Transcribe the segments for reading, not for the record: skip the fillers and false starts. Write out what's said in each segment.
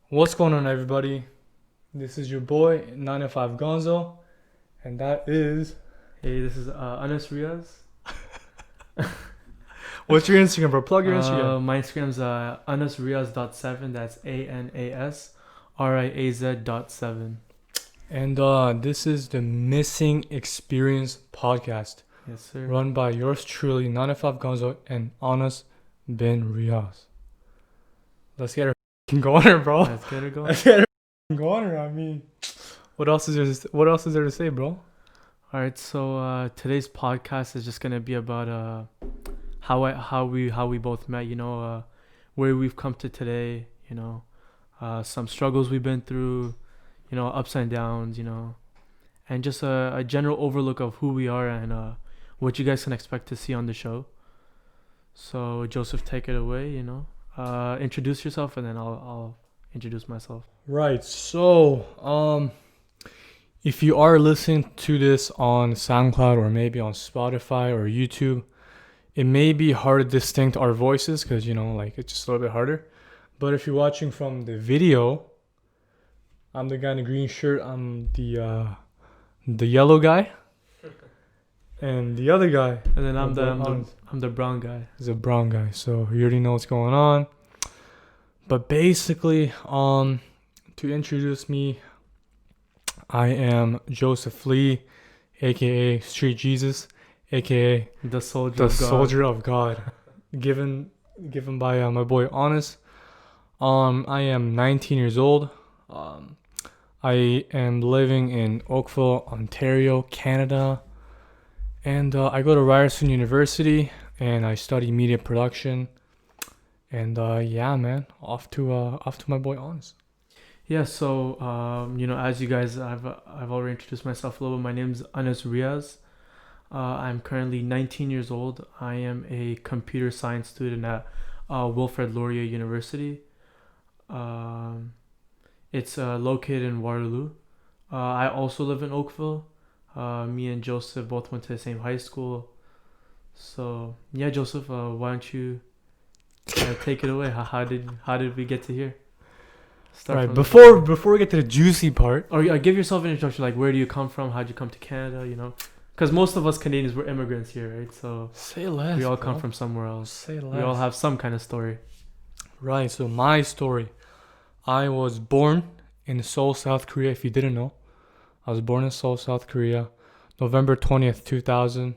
What's going on, everybody? This is your boy 905 Gonzo, and that is. Hey, this is Anas Riaz. What's your Instagram, bro? Plug your Instagram. My Instagram's anasriaz.7. That's ANASRIAZ.7. And this is the Missing Experience podcast, Yes, sir. run by yours truly, 905 Gonzo and Anas bin Riaz. Let's get her going, bro. Let's get it going. Let's get her going. I mean, what else is there to say, bro? All right, so today's podcast is just gonna be about how we both met. Where we've come to today. Some struggles we've been through. Ups and downs. And just a general overlook of who we are and what you guys can expect to see on the show. So Joseph, take it away. Introduce yourself, and then I'll introduce myself. Right. So, if you are listening to this on SoundCloud or maybe on Spotify or YouTube, it may be hard to distinct our voices because it's just a little bit harder. But if you're watching from the video, I'm the guy in the green shirt. I'm the yellow guy, and the other guy And then I'm the brown guy. is a brown guy. So you already know what's going on. But basically, to introduce me, I am Joseph Lee, aka Street Jesus, aka The soldier the of God. soldier of God, given by my boy Honest. I am 19 years old. I am living in Oakville, Ontario, Canada, and I go to Ryerson University and I study media production. And yeah, man, off to my boy Honest. Yeah, so as you guys, I've already introduced myself a little bit. My name's Anas Riaz. I'm currently 19 years old. I am a computer science student at Wilfrid Laurier University. It's located in Waterloo. I also live in Oakville. Me and Joseph both went to the same high school. So yeah, Joseph, why don't you take it away? How did we get to here? Start Right, from before we get to the juicy part. or give yourself an introduction. Like, where do you come from? How'd you come to Canada? Because most of us Canadians were immigrants here, right? So Say less. we all bro. come from somewhere else. Say less. We all have some kind of story. Right, so my story. I was born in Seoul, South Korea, if you didn't know. I was born in Seoul, South Korea, November 20th, 2000.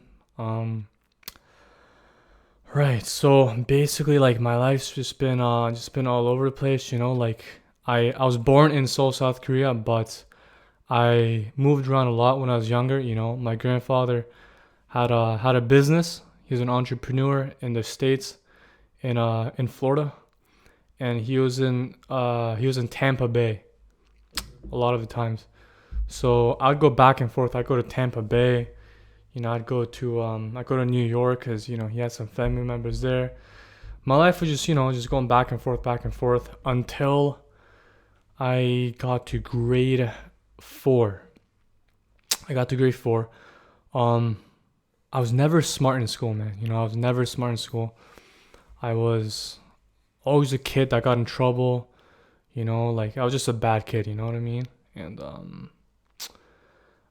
Right, so basically, like, my life's just been all over the place, like, I was born in Seoul, South Korea, but I moved around a lot when I was younger. My grandfather had a business. He was an entrepreneur in the States, in Florida, and he was in Tampa Bay a lot of the times. So I'd go back and forth. I'd go to Tampa Bay, I'd go to New York because he had some family members there. My life was just going back and forth until I got to grade 4. I was never smart in school, man. I was never smart in school. I was always a kid that got in trouble. Like, I was just a bad kid. You know what I mean? And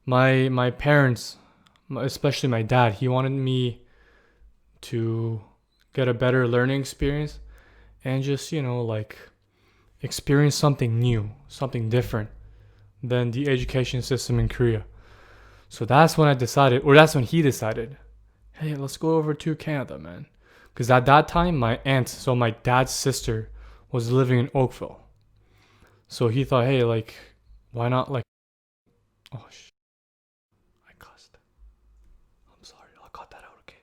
my parents, especially my dad, he wanted me to get a better learning experience and just like experience something new, something different than the education system in Korea. So that's when he decided, hey, let's go over to Canada, man. Because at that time, my aunt, so my dad's sister, was living in Oakville. So he thought, hey, like, why not, like, oh, I cussed. I'm sorry. I'll cut that out, okay?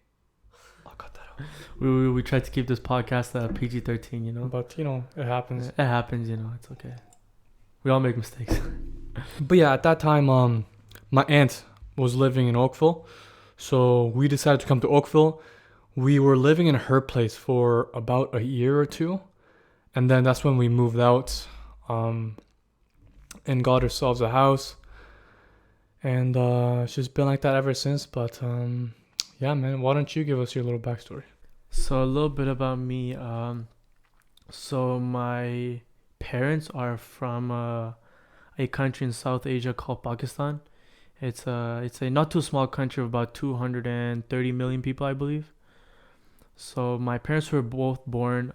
I'll cut that out. We tried to keep this podcast PG-13, But, it happens. It happens, it's okay. We all make mistakes. But yeah, at that time, my aunt was living in Oakville. So we decided to come to Oakville. We were living in her place for about a year or two. And then that's when we moved out and got ourselves a house. And it's just been like that ever since. But yeah, man, why don't you give us your little backstory? So a little bit about me. So my parents are from a country in South Asia called Pakistan. It's a not too small country of about 230 million people, I believe. So my parents were both born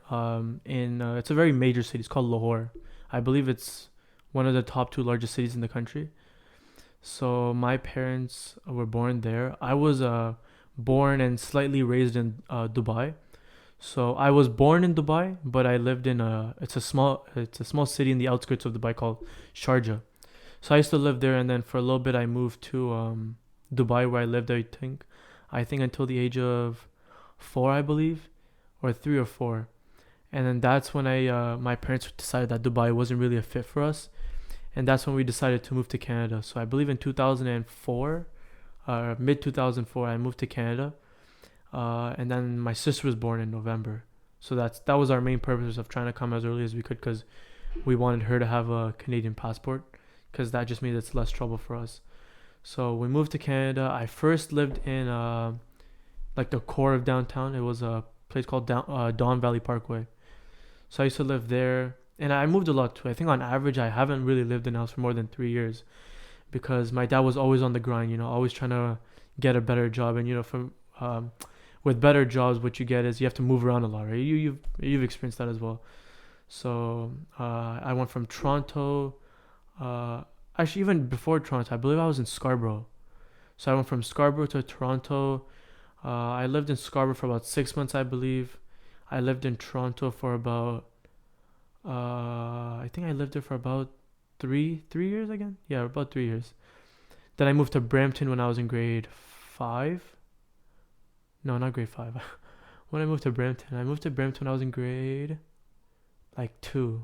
in it's a very major city. It's called Lahore. I believe it's one of the top two largest cities in the country. So my parents were born there. I was born and slightly raised in Dubai. So I was born in Dubai, but I lived in a small city in the outskirts of Dubai called Sharjah. So I used to live there, and then for a little bit I moved to Dubai, where I lived. I think until the age of 4, I believe, or 3 or 4, and then that's when I my parents decided that Dubai wasn't really a fit for us, and that's when we decided to move to Canada. So I believe in 2004, mid 2004, I moved to Canada, and then my sister was born in November. So that was our main purpose of trying to come as early as we could, because we wanted her to have a Canadian passport, because that just means it's less trouble for us. So we moved to Canada. I first lived in like the core of downtown. It was a place called Don Valley Parkway. So I used to live there, and I moved a lot too. I think on average I haven't really lived in a house for more than 3 years, because my dad was always on the grind. Always trying to get a better job, and from with better jobs, what you get is you have to move around a lot, right? You've experienced that as well. So I went from Toronto. Actually, even before Toronto, I believe I was in Scarborough. So I went from Scarborough to Toronto. I lived in Scarborough for about 6 months, I believe. I lived in Toronto for about, I think I lived there for about 3 years again. Yeah, about 3 years. Then I moved to Brampton when I was in grade 5. No, not grade 5. When I moved to Brampton, when I was in grade like 2.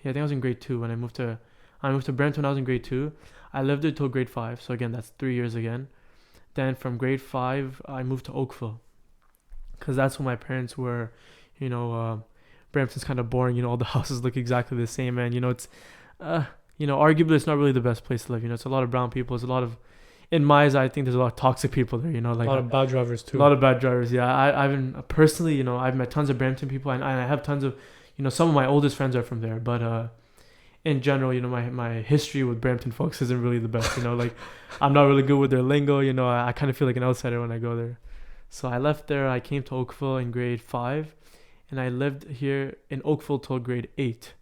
Yeah, I think I was in grade 2 when I moved to Brampton when I was in grade 2. I lived there till grade 5. So again, that's 3 years again. Then from grade 5, I moved to Oakville, because that's where my parents were. Brampton's kind of boring. All the houses look exactly the same, and it's, arguably it's not really the best place to live. It's a lot of brown people. It's a lot of, in my eyes, I think there's a lot of toxic people there. Like a lot of bad drivers too. A lot of bad drivers. Yeah, I've been personally, I've met tons of Brampton people, and I have tons of, some of my oldest friends are from there, but in general, my history with Brampton folks isn't really the best. Like I'm not really good with their lingo. I kind of feel like an outsider when I go there. So I left there. I came to Oakville in grade 5, and I lived here in Oakville till grade 8.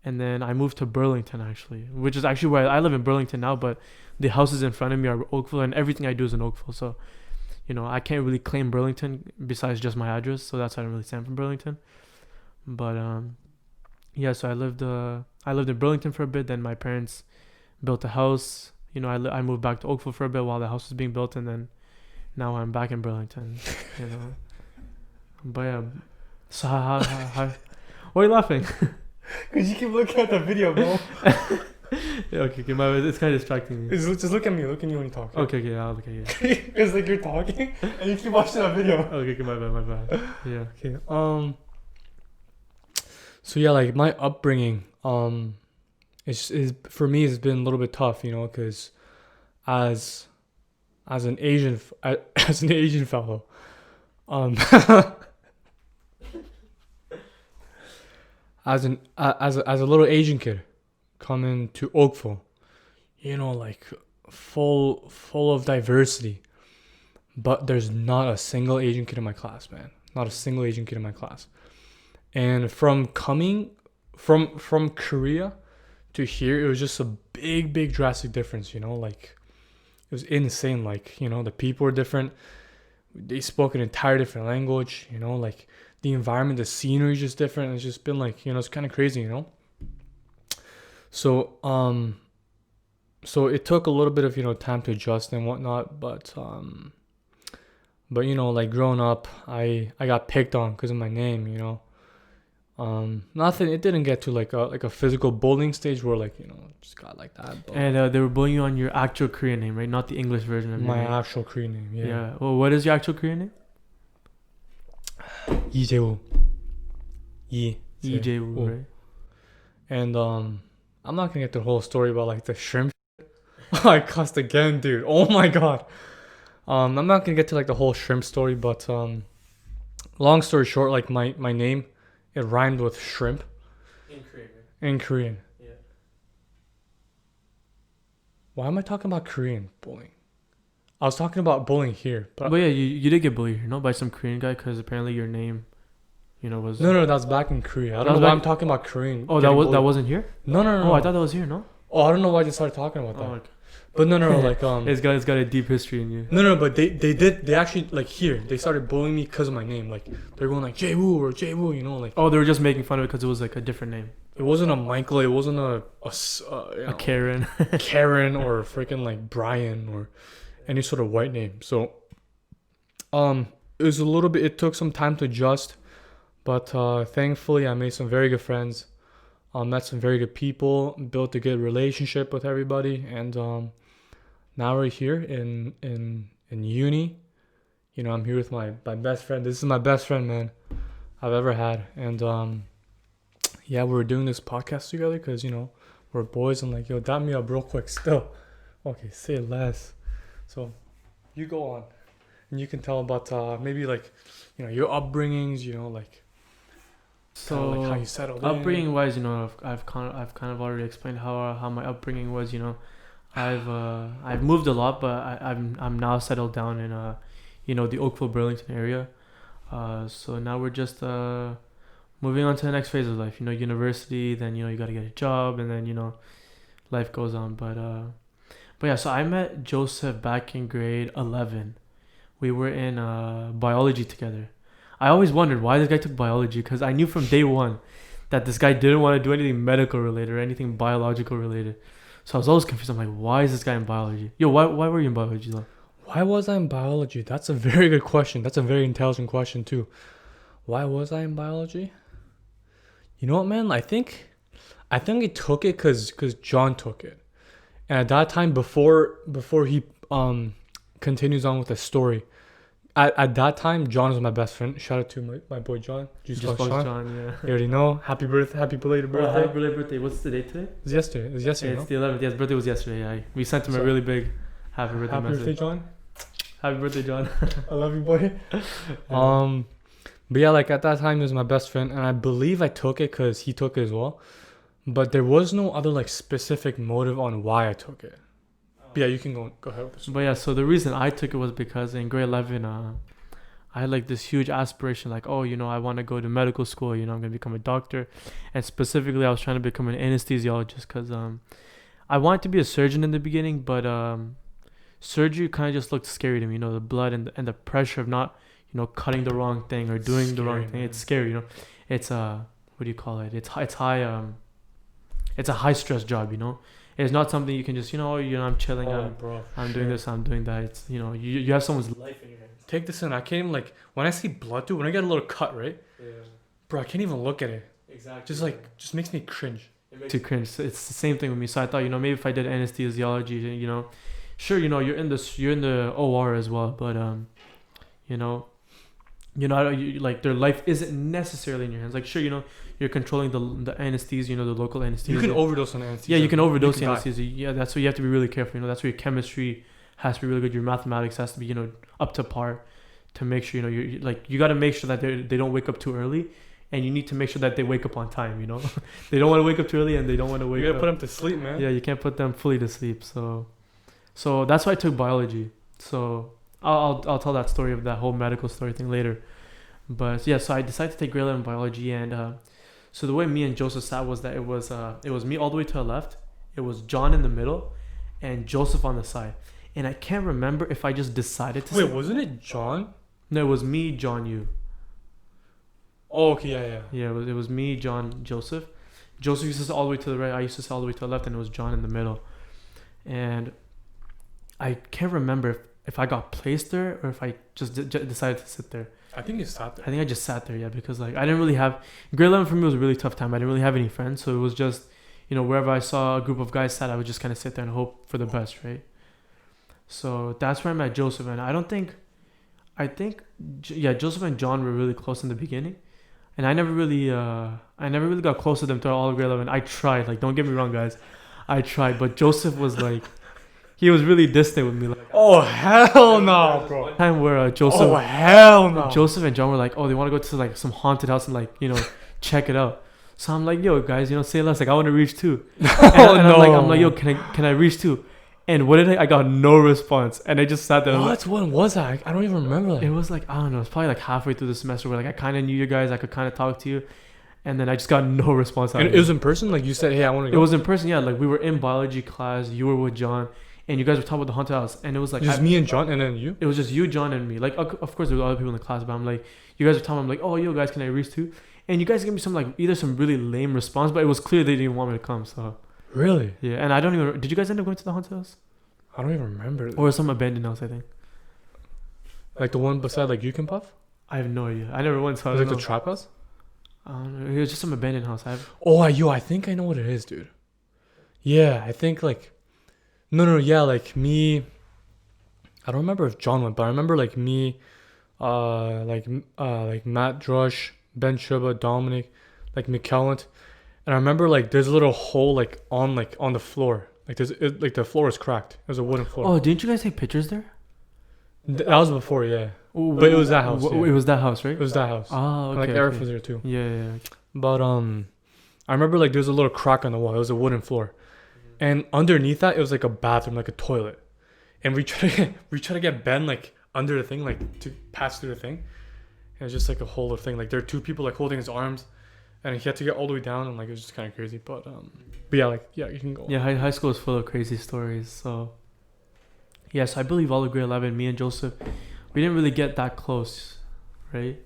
And then I moved to Burlington, actually, which is actually where I live in Burlington now, but the houses in front of me are Oakville, and everything I do is in Oakville. So, I can't really claim Burlington besides just my address. So that's why I don't really say I'm from Burlington. But yeah, so I lived in Burlington for a bit. Then my parents built a house. I moved back to Oakville for a bit while the house was being built, and then now I'm back in Burlington. But yeah, so why are you laughing? Because you keep looking at the video, bro. Yeah, okay, it's kind of distracting me. Just look at me. Look at me when you talk. Okay, I'll look at you. It's like you're talking and you keep watching that video. Okay, my bad. Yeah. Okay. So yeah, like my upbringing, is for me it's been a little bit tough, because as an Asian fellow, as a little Asian kid coming to Oakville, like full of diversity, but there's not a single Asian kid in my class, man. Not a single Asian kid in my class. And from coming from Korea to here, it was just a big drastic difference, like it was insane. Like, the people were different. They spoke an entire different language, like the environment, the scenery is just different. It's just been like, it's kind of crazy, So, so it took a little bit of, time to adjust and whatnot, but like growing up, I got picked on because of my name, Nothing. It didn't get to like a physical bullying stage where just got like that. But And they were bullying you on your actual Korean name, right? Not the English version of your my name. actual Korean name. Yeah. Yeah. Well, what is your actual Korean name? 이재우. EJ, right? And I'm not gonna get the whole story about like the shrimp. I cussed again, dude. Oh my god. I'm not gonna get to like the whole shrimp story, but long story short, like my name, it rhymed with shrimp. In Korean. In Korean. Yeah. Why am I talking about Korean bullying? I was talking about bullying here, But yeah, you did get bullied, by some Korean guy because apparently your name, was. no, that's back in Korea. I That don't was know why back- I'm talking about Korean. Oh, getting that bullied. wasn't here. No. Oh, I thought that was here. No. Oh, I don't know why I just started talking about that. Oh, okay. But no, like It's got a deep history in you. No, but they actually like here they started bullying me because of my name. Like they're going like Jay Woo or Jay Woo, like. Oh, they were just making fun of it because it was like a different name. It wasn't a Michael. It wasn't a Karen. Karen or freaking like Brian or any sort of white name. So it was a little bit. It took some time to adjust, but thankfully I made some very good friends. Met some very good people, built a good relationship with everybody, and now we're here in uni. I'm here with my best friend. This is my best friend, man, I've ever had, and yeah, we're doing this podcast together because we're boys, and like, yo, dap me up real quick. Still, okay, say less. So, you go on, and you can tell about maybe like, your upbringings, like. So like how you settled upbringing wise, I've kind of already explained how my upbringing was. I've moved a lot, but I'm now settled down in the Oakville Burlington area. So now we're just moving on to the next phase of life. University. Then you got to get a job, and then life goes on. But yeah. So I met Joseph back in grade 11. We were in biology together. I always wondered why this guy took biology because I knew from day one that this guy didn't want to do anything medical related or anything biological related. So I was always confused. I'm like, why is this guy in biology? Yo, why were you in biology though? Why was I in biology? That's a very good question. That's a very intelligent question too. Why was I in biology? You know what, man? I think I took it because John took it, and at that time before he continues on with the story. At that time, John was my best friend. Shout out to my boy John. Just John, yeah. You already know. Happy belated birthday. Happy belated birthday. What's the date today? It was yesterday. It's the 11th. Yeah, his birthday was yesterday. Yeah. We sent him a really big happy birthday Happy message. birthday, John. Happy birthday, John. I love you, boy. But yeah, like at that time, he was my best friend, and I believe I took it because he took it as well. But there was no other like specific motive on why I took it. But yeah, you can go ahead with this. But yeah, so the reason I took it was because in grade 11, I had like this huge aspiration, like, I want to go to medical school. I'm gonna become a doctor, and specifically, I was trying to become an anesthesiologist because I wanted to be a surgeon in the beginning, but surgery kind of just looked scary to me. The blood and the pressure of not, cutting the wrong thing or doing the wrong thing. It's scary. It's what do you call it? It's high. It's a high stress job. It's not something you can just, I'm chilling, I'm doing this, I'm doing that. It's, you have someone's life in your hands. Take this in. I can't even, like, when I see blood, dude, when I get a little cut, right? Yeah. Bro, I can't even look at it. Exactly. Just makes me cringe. It makes you cringe. So it's the same thing with me. So I thought, maybe if I did anesthesiology, sure, you're in the OR as well, but like their life isn't necessarily in your hands. Like, sure, you're controlling the anesthesia, the local anesthesia. You can overdose on anesthesia. Yeah, you can overdose anesthesia. Yeah, that's why you have to be really careful. That's where your chemistry has to be really good. Your mathematics has to be, up to par to make sure, you got to make sure that they don't wake up too early, and you need to make sure that they wake up on time, They don't want to wake up too early, and they don't want to wake up. You got to put them to sleep, man. Yeah, you can't put them fully to sleep. So that's why I took biology. So I'll tell that story of that whole medical story thing later. But yeah, so I decided to take grade 11 biology, and so the way me and Joseph sat was that it was me all the way to the left, it was John in the middle, and Joseph on the side. And I can't remember if I just decided to. Wait, wasn't it John? No, it was me, John, you. Oh, okay, yeah. Yeah, it was me, John, Joseph. Joseph used to sit all the way to the right. I used to sit all the way to the left, and it was John in the middle. And I can't remember if I got placed there or if I just decided to sit there. I think you sat there. I think I just sat there, yeah, because like I didn't really have grade 11 for me was a really tough time. I didn't really have any friends, so it was just wherever I saw a group of guys sat, I would just kind of sit there and hope for the best, right? So that's where I met Joseph, and Joseph and John were really close in the beginning, and I never really got close to them throughout all of grade 11. I tried, like, don't get me wrong, guys, I tried, but Joseph was like. He was really distant with me. Like, oh, hell no, bro. Time where Joseph. Oh, hell no. Joseph and John were like, they want to go to like some haunted house and like, check it out. So I'm like, yo, guys, say less. Like, I want to reach too. Oh And no! I'm like, yo, can I reach too? And what did I got no response. And I just sat there. What? When was that? I don't even remember that. It was like, I don't know. It's probably like halfway through the semester where like I kind of knew you guys. I could kind of talk to you. And then I just got no response out And of it was in person. Like you said, hey, I want to It go. was in person, yeah. Like we were in biology class. You were with John. And you guys were talking about the haunted house. And it was like... Just me and John, and then you. It was just you, John, and me. Like, of course, there were other people in the class. But I'm like... You guys were telling me, I'm like, oh, yo, guys, can I reach too? And you guys gave me some, like, either some really lame response. But it was clear they didn't want me to come, so... Really? Yeah, and I don't even... Did you guys end up going to the haunted house? I don't even remember. Or some abandoned house, I think. Like the one beside like You Can Puff? I have no idea. I never went, so I Like don't the know. trap house? I don't know. It was just some abandoned house. Oh, I think I know what it is, dude. Yeah, I think like... No, yeah, like me... I don't remember if John went, but I remember like me, like Matt Drush, Ben Chuba, Dominic, like Mikkel went. And I remember like there's a little hole like on the floor. Like like the floor is cracked. It was a wooden floor. Oh, didn't you guys take pictures there? That was before, yeah. But it was that house. Yeah. It was that house, right? It was that house. Oh, okay. Like Eric was there too. Yeah. But I remember like there was a little crack on the wall. It was a wooden floor, and underneath that it was like a bathroom, like a toilet. And we try to get Ben like under the thing, like to pass through the thing. And it was just like a whole thing. Like there are two people like holding his arms, and he had to get all the way down, and like it was just kind of crazy. But yeah, you can go. Yeah, high school is full of crazy stories. So yes, I believe all of grade 11, me and Joseph, we didn't really get that close, right?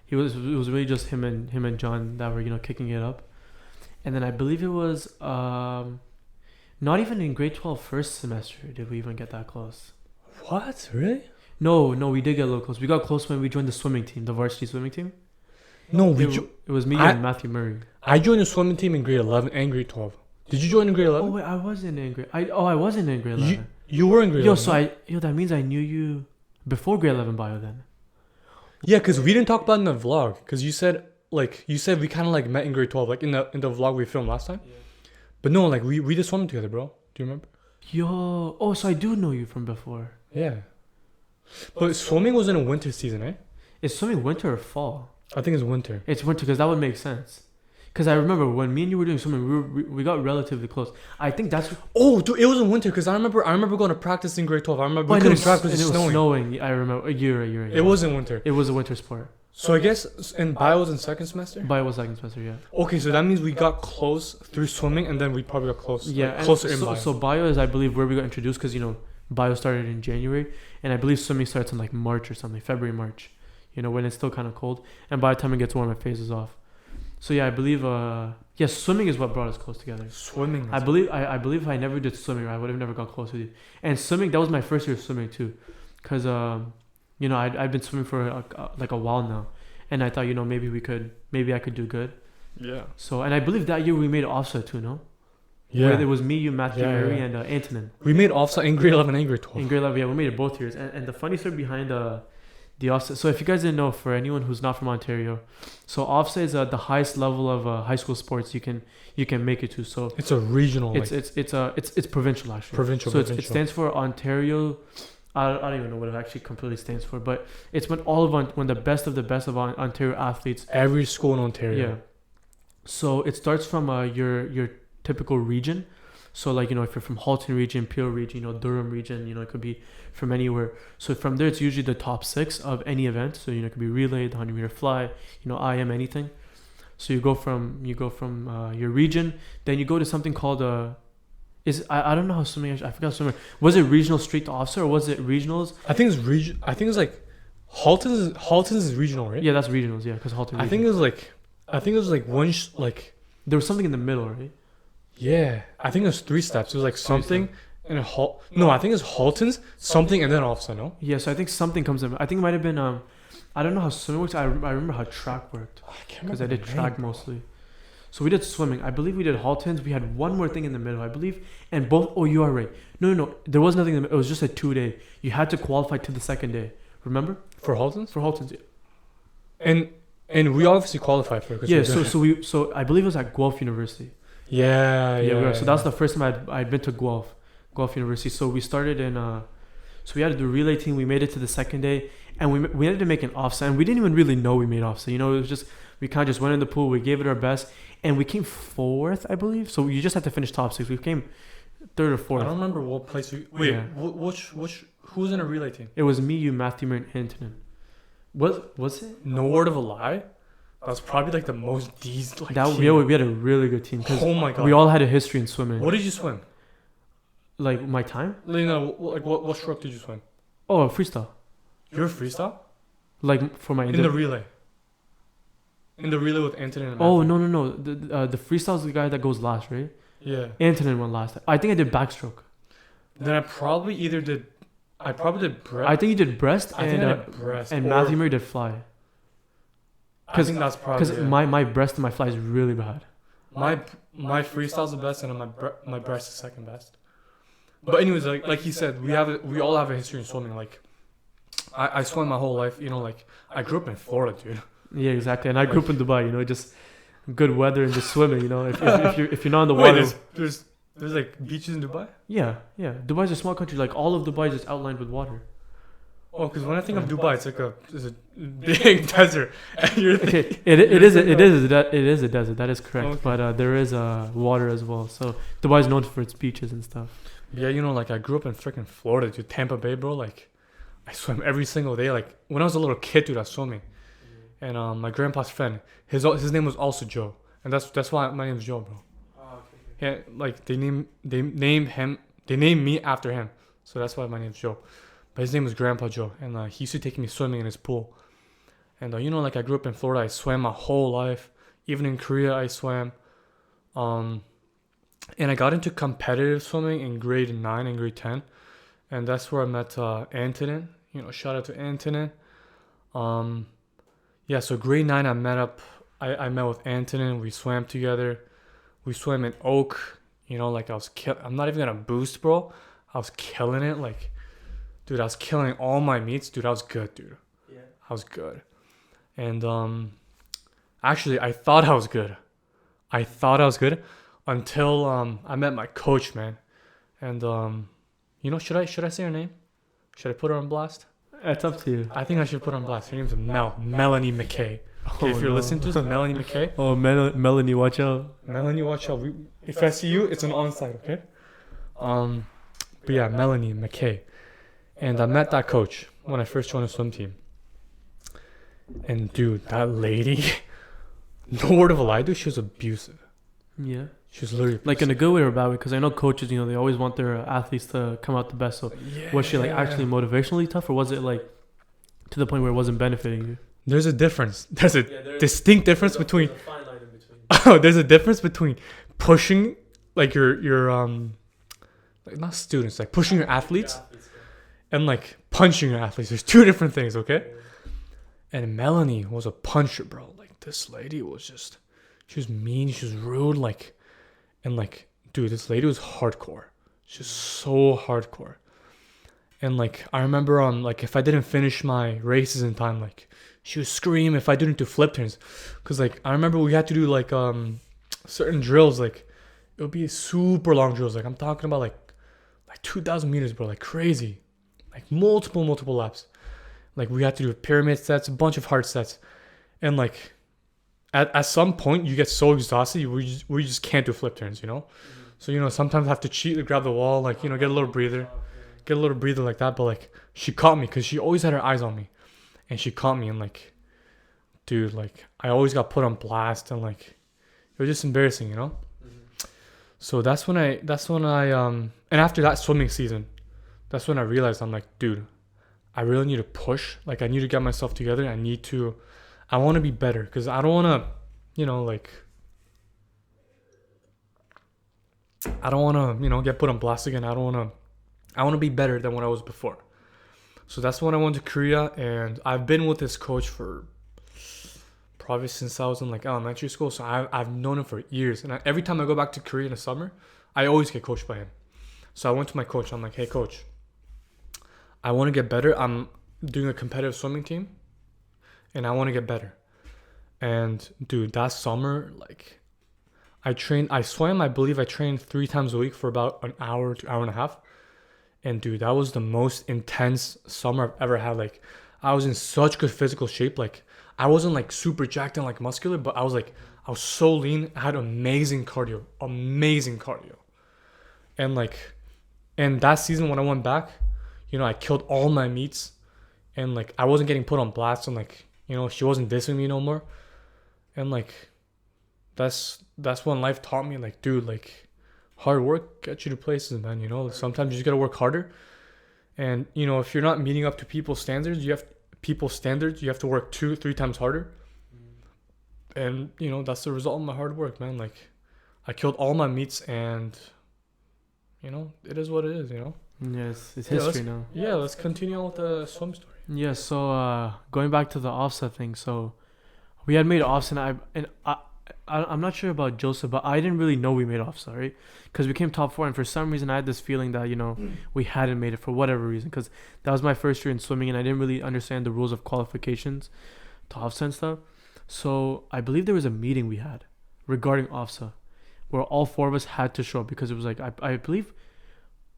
It was really just him and John that were kicking it up. And then I believe it was not even in grade 12 first semester did we even get that close. What? Really? No, we did get a little close. We got close when we joined the swimming team, the varsity swimming team. No, it was me and Matthew Murray. I joined the swimming team in grade 11 and grade 12. Did you join in grade 11? Oh wait, I wasn't in grade. I wasn't in grade 11. You were in grade 11. That means I knew you before grade 11 bio then. Yeah, because we didn't talk about it in the vlog. Because you said we kind of like met in grade 12, like in the vlog we filmed last time. Yeah. But no, like we just swam together, bro. Do you remember? So I do know you from before. Yeah. But swimming was in a winter season, eh? Is swimming winter or fall? I think it's winter. It's winter because that would make sense. Because I remember when me and you were doing swimming, we got relatively close. I think that's... Oh, dude, it was in winter because I remember going to practice in grade 12. I remember we couldn't track because it was snowing. I remember. You're right. It was in winter. It was a winter sport. So I guess in bio was in second semester? Bio was second semester, yeah. Okay, so that means we got close through swimming and then we probably got close. Yeah, like, closer in bio. So bio is, I believe, where we got introduced because, bio started in January. And I believe swimming starts in like March or something, February, March. When it's still kind of cold. And by the time it gets warm, it phases off. So yeah, I believe, swimming is what brought us close together. Swimming. I believe if I never did swimming, I would have never got close with you. And swimming, that was my first year of swimming too. Because, I've been swimming for a while now. And I thought, maybe I could do good. Yeah. So, and I believe that year we made offset too, no? Yeah. Where it was me, you, Matthew, Mary, and Antonin. We made offset in grade 11 and grade 12. In grade 11, yeah, we made it both years. And the funny story behind the offset. So if you guys didn't know, for anyone who's not from Ontario, so offset is the highest level of high school sports you can make it to. So it's a regional. It's provincial actually. Provincial. So it stands for Ontario. I don't even know what it actually completely stands for, but it's when the best of the best of Ontario athletes. Every school in Ontario. Yeah. So it starts from your typical region. So if you're from Halton region, Peel region, Durham region, it could be from anywhere. So from there, it's usually the top 6 of any event. So it could be relay, the 100-meter fly, IM, anything. So you go from your region, then you go to something called I don't know how swimming. I forgot swimming. Was it regional straight to offset or was it regionals? I think it's like Halton's is regional, right? Yeah, that's regionals. Yeah, because Halton. I think it was like one there was something in the middle, right? Yeah, I think it was 3 steps. It was like something and No, I think it's Halton's something and then offset. No. Yeah, so I think something comes in. I think it might have been I don't know how swimming works. I remember how track worked because I did track mostly. So we did swimming. I believe we did Halton's. We had one more thing in the middle, I believe. And both... Oh, you are right. No. There was nothing in the middle. It was just a 2-day. You had to qualify to the second day. Remember? For Halton's? For Halton's, yeah. And we obviously qualified for it. Yeah, so I believe it was at Guelph University. Yeah. So that's the first time I'd been to Guelph University. So we started in... So we had to do relay team. We made it to the second day, and we had to make an offset. And we didn't even really know we made offset. You know, it was just we kind of just went in the pool. We gave it our best, and we came fourth, I believe. So you just had to finish top 6. We came third or I fourth. don't remember what place we. Wait, Yeah. which who's in a relay team? It was me, you, Matthew, and Antonin. Was it? No word of a lie. That's probably like the most D's like. That team. we had a really good team because Oh my god. we all had a history in swimming. What did you swim? Like my time? Like, no, like what stroke did you swim? Oh, freestyle. You're freestyle Like for my in the relay. In the relay with Antonin and Oh Matthew. no. The freestyle's the guy that goes last, right? Yeah. Antonin went last. I think I did backstroke. Then I probably did breast. I think you did breast I think and I did breast. and or- Matthew Murray did fly. I think that's probably Because it. my breast and my fly is really bad. my freestyle's the best, and then my breast is second best. But anyways, like he said, we all have a history in swimming. Like I swam my whole life. You know, like I grew up in Florida, dude. Yeah, exactly. And I grew up in Dubai. You know, just good weather and just swimming. You know, if you're not in the Wait, water. there's like beaches in Dubai. Yeah. Dubai's a small country. Like all of Dubai is just outlined with water. Oh, because when I think of Dubai, it's a big desert, and you're thinking, It is a desert. That is correct. Okay. But there is water as well. So Dubai is known for its beaches and stuff. yeah, you know, like I grew up in freaking Florida, dude, Tampa Bay, bro. Like I swam every single day. Like when I was a little kid, dude, I was swimming, and my grandpa's friend, his name was also Joe, and that's why my name's Joe, bro. Yeah, like they named me after him, so that's why my name's Joe. But his name was Grandpa Joe, and he used to take me swimming in his pool. And you know, like I grew up in Florida, I swam my whole life. Even in Korea, I swam. And I got into competitive swimming in grade 9 and grade 10, and that's where I met Antonin. You know, shout out to Antonin. Yeah, so grade 9, I met with Antonin. We swam together. We swam in Oak. You know, like I'm not even gonna boost, bro. I was killing it, like. Dude, I was killing all my meets. Dude, I was good, dude. Yeah. I was good. And actually, I thought I was good. Until I met my coach, man. And you know, should I say her name? Should I put her on blast? It's up to you. I think I should put her on blast. Her name's Melanie McKay. Okay, if you're no. listening to this, Melanie McKay. Oh, Melanie, watch out. Melanie, watch out. If I see you, it's an onside, okay? But yeah, Melanie McKay. And I met that coach when I first joined the swim team. And dude, that lady, no word of a lie, dude, she was abusive. Yeah. She was literally Like in a good way or a bad way, because I know coaches, you know, they always want their athletes to come out the best. So was she like actually motivationally tough, or was it like to the point where it wasn't benefiting you? There's a difference. There's a distinct difference between. Oh, there's a difference between pushing, like your like not students, like pushing your athletes, and like punching your athletes. There's two different things, okay? And Melanie was a puncher, bro. Like this lady was just, she was mean, she was rude, like, and like, dude, this lady was hardcore. She's so hardcore. And like, I remember like if I didn't finish my races in time, like she would scream if I didn't do flip turns, cause like I remember we had to do like certain drills, like it would be super long drills. Like I'm talking about like 2,000 meters, bro, like crazy, like multiple laps. Like we had to do pyramid sets, a bunch of hard sets, and like at some point you get so exhausted where you just can't do flip turns, you know. So you know sometimes I have to cheat to grab the wall, like you know get a little breather like that. But like she caught me because she always had her eyes on me, and she caught me, and like, dude, like I always got put on blast, and like it was just embarrassing, you know. So that's when I and after that swimming season, that's when I realized I'm like, dude, I really need to push. Like I need to get myself together. I want to be better, because I don't want to, you know, like I don't want to, you know, get put on blast again. I want to be better than what I was before. So that's when I went to Korea, and I've been with this coach for probably since I was in like elementary school. So I've known him for years, and every time I go back to Korea in the summer, I always get coached by him. So I went to my coach. I'm like, hey coach, I want to get better. I'm doing a competitive swimming team, and I want to get better. And dude, that summer, like I believe I trained 3 times a week for about an hour to hour and a half. And dude, that was the most intense summer I've ever had. Like, I was in such good physical shape. Like, I wasn't like super jacked and like muscular, but I was so lean. I had amazing cardio. And like, and that season when I went back, I killed all my meets, and like I wasn't getting put on blast, and like, she wasn't dissing me no more. And like, that's when life taught me, like, dude, like, hard work gets you to places, man. Sometimes you just gotta work harder. And if you're not meeting up to people's standards, you have to work 2-3 times harder. And that's the result of my hard work, man. Like, I killed all my meets, and it is what it is. Yes, it's Yeah, history now. Yeah, let's continue on with the swim story. Yeah, so going back to the offset thing, so we had made offset, I'm not sure about Joseph, but I didn't really know we made offset, right? Because we came top 4, and for some reason I had this feeling that we hadn't made it for whatever reason, because that was my first year in swimming, and I didn't really understand the rules of qualifications to offset and stuff. So I believe there was a meeting we had regarding offset, where all 4 of us had to show up, because it was like I believe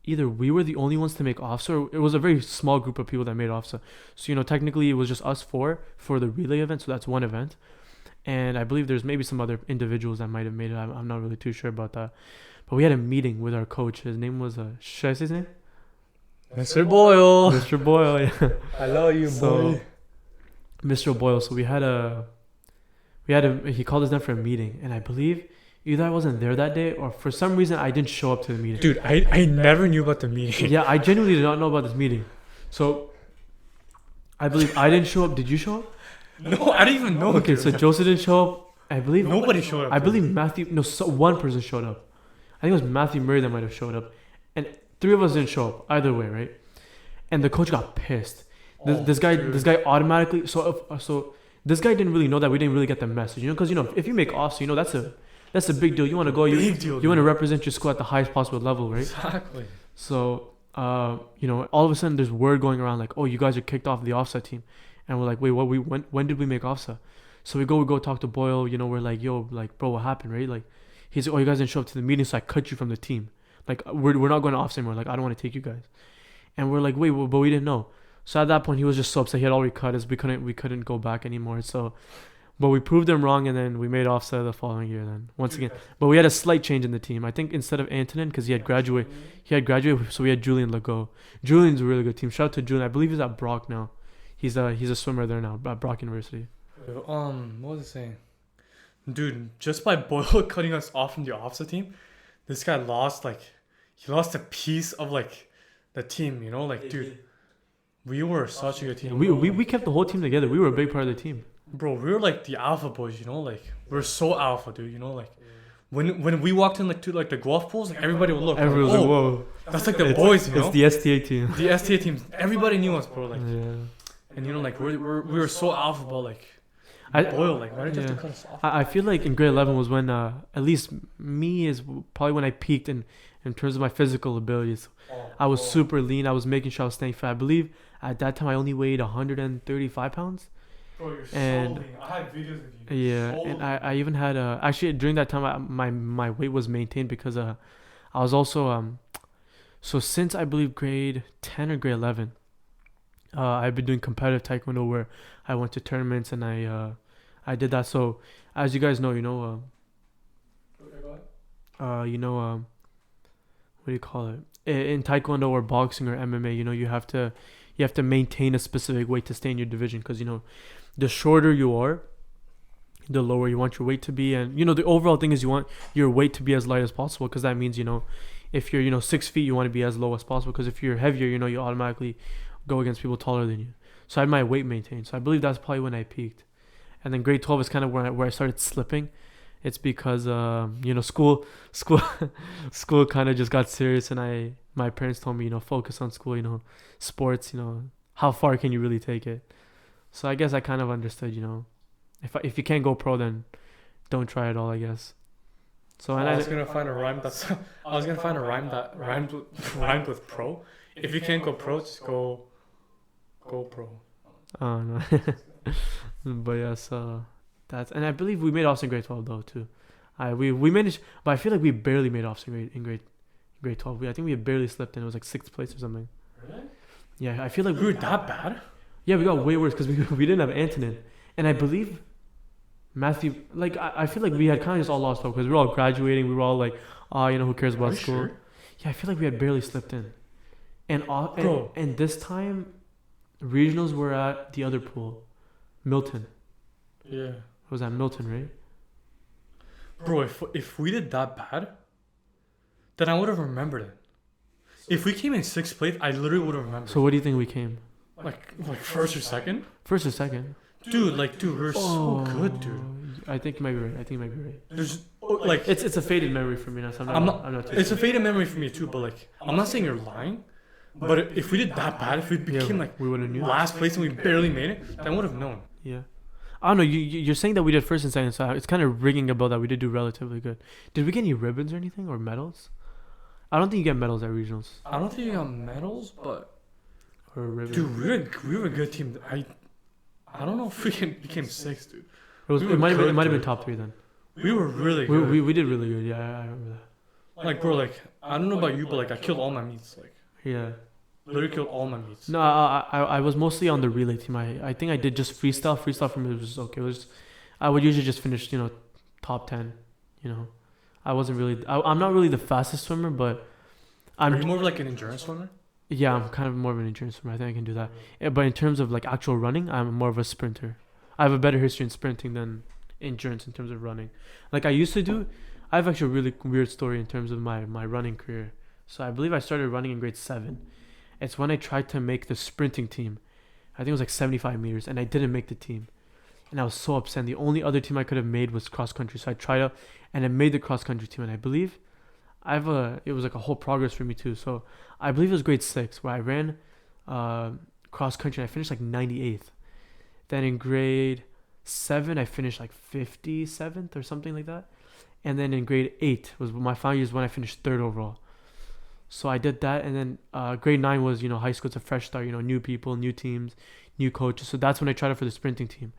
either we were the only ones to make offset, or it was a very small group of people that made offset. So technically it was just us 4 for the relay event, so that's one event. And I believe there's maybe some other individuals that might have made it. I'm not really too sure about that. But we had a meeting with our coach. His name was, should I say his name? Mr. Boyle. Mr. Boyle, yeah. I love you, boy. Mr. Boyle. So he called us down for a meeting. And I believe either I wasn't there that day, or for some reason I didn't show up to the meeting. Dude, I never knew about the meeting. Yeah, I genuinely did not know about this meeting. So I believe I didn't show up. Did you show up? No, I didn't even know. Okay, so Joseph didn't show up. I believe nobody showed up. I believe one person showed up. I think it was Matthew Murray that might have showed up, and 3 of us didn't show up either way, right? And the coach got pissed. This guy automatically. So this guy didn't really know that we didn't really get the message, because if you make off, so that's a big deal. You want to go, you want to represent your school at the highest possible level, right? Exactly. So all of a sudden there's word going around like, oh, you guys are kicked off the offset team. And we're like, wait, what? When did we make offset? So we go talk to Boyle. We're like, yo, like, bro, what happened, right? Like, he's like, oh, you guys didn't show up to the meeting, so I cut you from the team. Like, we're not going to offset anymore. Like, I don't want to take you guys. And we're like, wait, but we didn't know. So at that point, he was just so upset. He had already cut us. We couldn't go back anymore. So, but we proved him wrong, and then we made offset the following year. Then once again, but we had a slight change in the team. I think instead of Antonin, because he had graduated, so we had Julian Legault. Julian's a really good team. Shout out to Julian. I believe he's at Brock now. He's a swimmer there now at Brock University. What was I saying? Dude, just by Boyle cutting us off from the offset team, this guy lost a piece of like the team, like, dude, we were such a good team. We kept the whole team together. We were a big part of the team. Bro, we were like the alpha boys, like we're so alpha, dude, like when we walked in to the golf pools, like everybody would look. Everyone was like, whoa. That's like the boys, It's the STA team. The STA team. Everybody knew us, bro. Like, yeah. And like we were so alpha, bro. Like, Boyle, like, why did you have to cut us off? I feel like in grade 11 was when at least me is probably when I peaked in terms of my physical abilities. I was super lean. I was making sure I was staying fat. I believe at that time I only weighed 135 pounds. Bro, you're and so lean. I had videos of you. Yeah, so and I even had actually during that time my weight was maintained because I was also so since I believe grade 10 or grade 11, I've been doing competitive taekwondo where I went to tournaments and I did that. So as you guys know, what do you call it? In taekwondo or boxing or MMA, you have to maintain a specific weight to stay in your division, because the shorter you are, the lower you want your weight to be, and the overall thing is you want your weight to be as light as possible, because that means if you're 6 feet, you want to be as low as possible, because if you're heavier, you automatically go against people taller than you. So I had my weight maintained. So I believe that's probably when I peaked. And then grade 12 is kind of where I started slipping. It's because school school kind of just got serious, and my parents told me focus on school, sports, how far can you really take it? So I guess I kind of understood, if you can't go pro, then don't try at all, I guess. So I was gonna find a rhyme that rhymed with pro. If you can't go pro, just go pro. Oh no. But yeah, so that's, and I believe we made offs in grade 12 though too. We managed, but I feel like we barely made offs in grade grade 12. I think we had barely slipped in. It was like 6th place or something. Really? Yeah, I feel like We were that bad? yeah, we got way worse because we didn't have Antonin, and I believe Matthew. Like I feel like we had kind of just all lost hope because we were all graduating. We were all like, oh, you know, who cares Are about you school? sure? Yeah, I feel like we had barely slipped in, and Bro. and this time, regionals were at the other pool, Milton. Yeah. It was at Milton, right? Bro, if we did that bad, then I would have remembered it. If we came in 6th place, I literally would have remembered. So what do you think we came? Like first or second? First or second? Dude, we're so good, dude. I think you might be right. I think you might be right. There's like It's a faded memory for me now. So I'm not. I'm not too It's a sure. faded memory for me too, but like I'm not saying you're lying. But if we did that bad, if we became like we would have knew. last place and we barely made it, then I would have known. Yeah. I don't know. You're saying that we did first and second, so it's kind of ringing a bell that we did do relatively good. Did we get any ribbons or anything or medals? I don't think you get medals at regionals I don't think you got medals, but or ribbons. dude, we were a good team. I don't know if we became 6th, dude. It we were might have good, been dude. top 3 then. We were really good. We did really good. Yeah, I remember that. Like bro, like I don't know about you, but like I killed all my meets. Like Yeah. literally killed all my meets. No, I was mostly on the relay team. I think I did just freestyle. Freestyle for me was just okay. It was, I would usually just finish, you know, top 10. You know, I wasn't really. I'm not really the fastest swimmer, but Are you more of like an endurance swimmer? yeah, I'm kind of more of an endurance swimmer. I think I can do that. Yeah, but in terms of like actual running, I'm more of a sprinter. I have a better history in sprinting than endurance in terms of running. Like I used to do. I have actually a really weird story in terms of my running career. So I believe I started running in grade 7. It's when I tried to make the sprinting team. I think it was like 75 meters, and I didn't make the team. And I was so upset. And the only other team I could have made was cross country. So I tried out, and I made the cross country team. And I believe it was like a whole progress for me too. So I believe it was grade 6 where I ran cross country. And I finished like 98th. Then in grade 7, I finished like 57th or something like that. And then in grade 8 was my final year is when I finished 3rd overall. So I did that, and then grade 9 was, you know, high school. It's a fresh start, you know, new people, new teams, new coaches. So that's when I tried out for the sprinting team,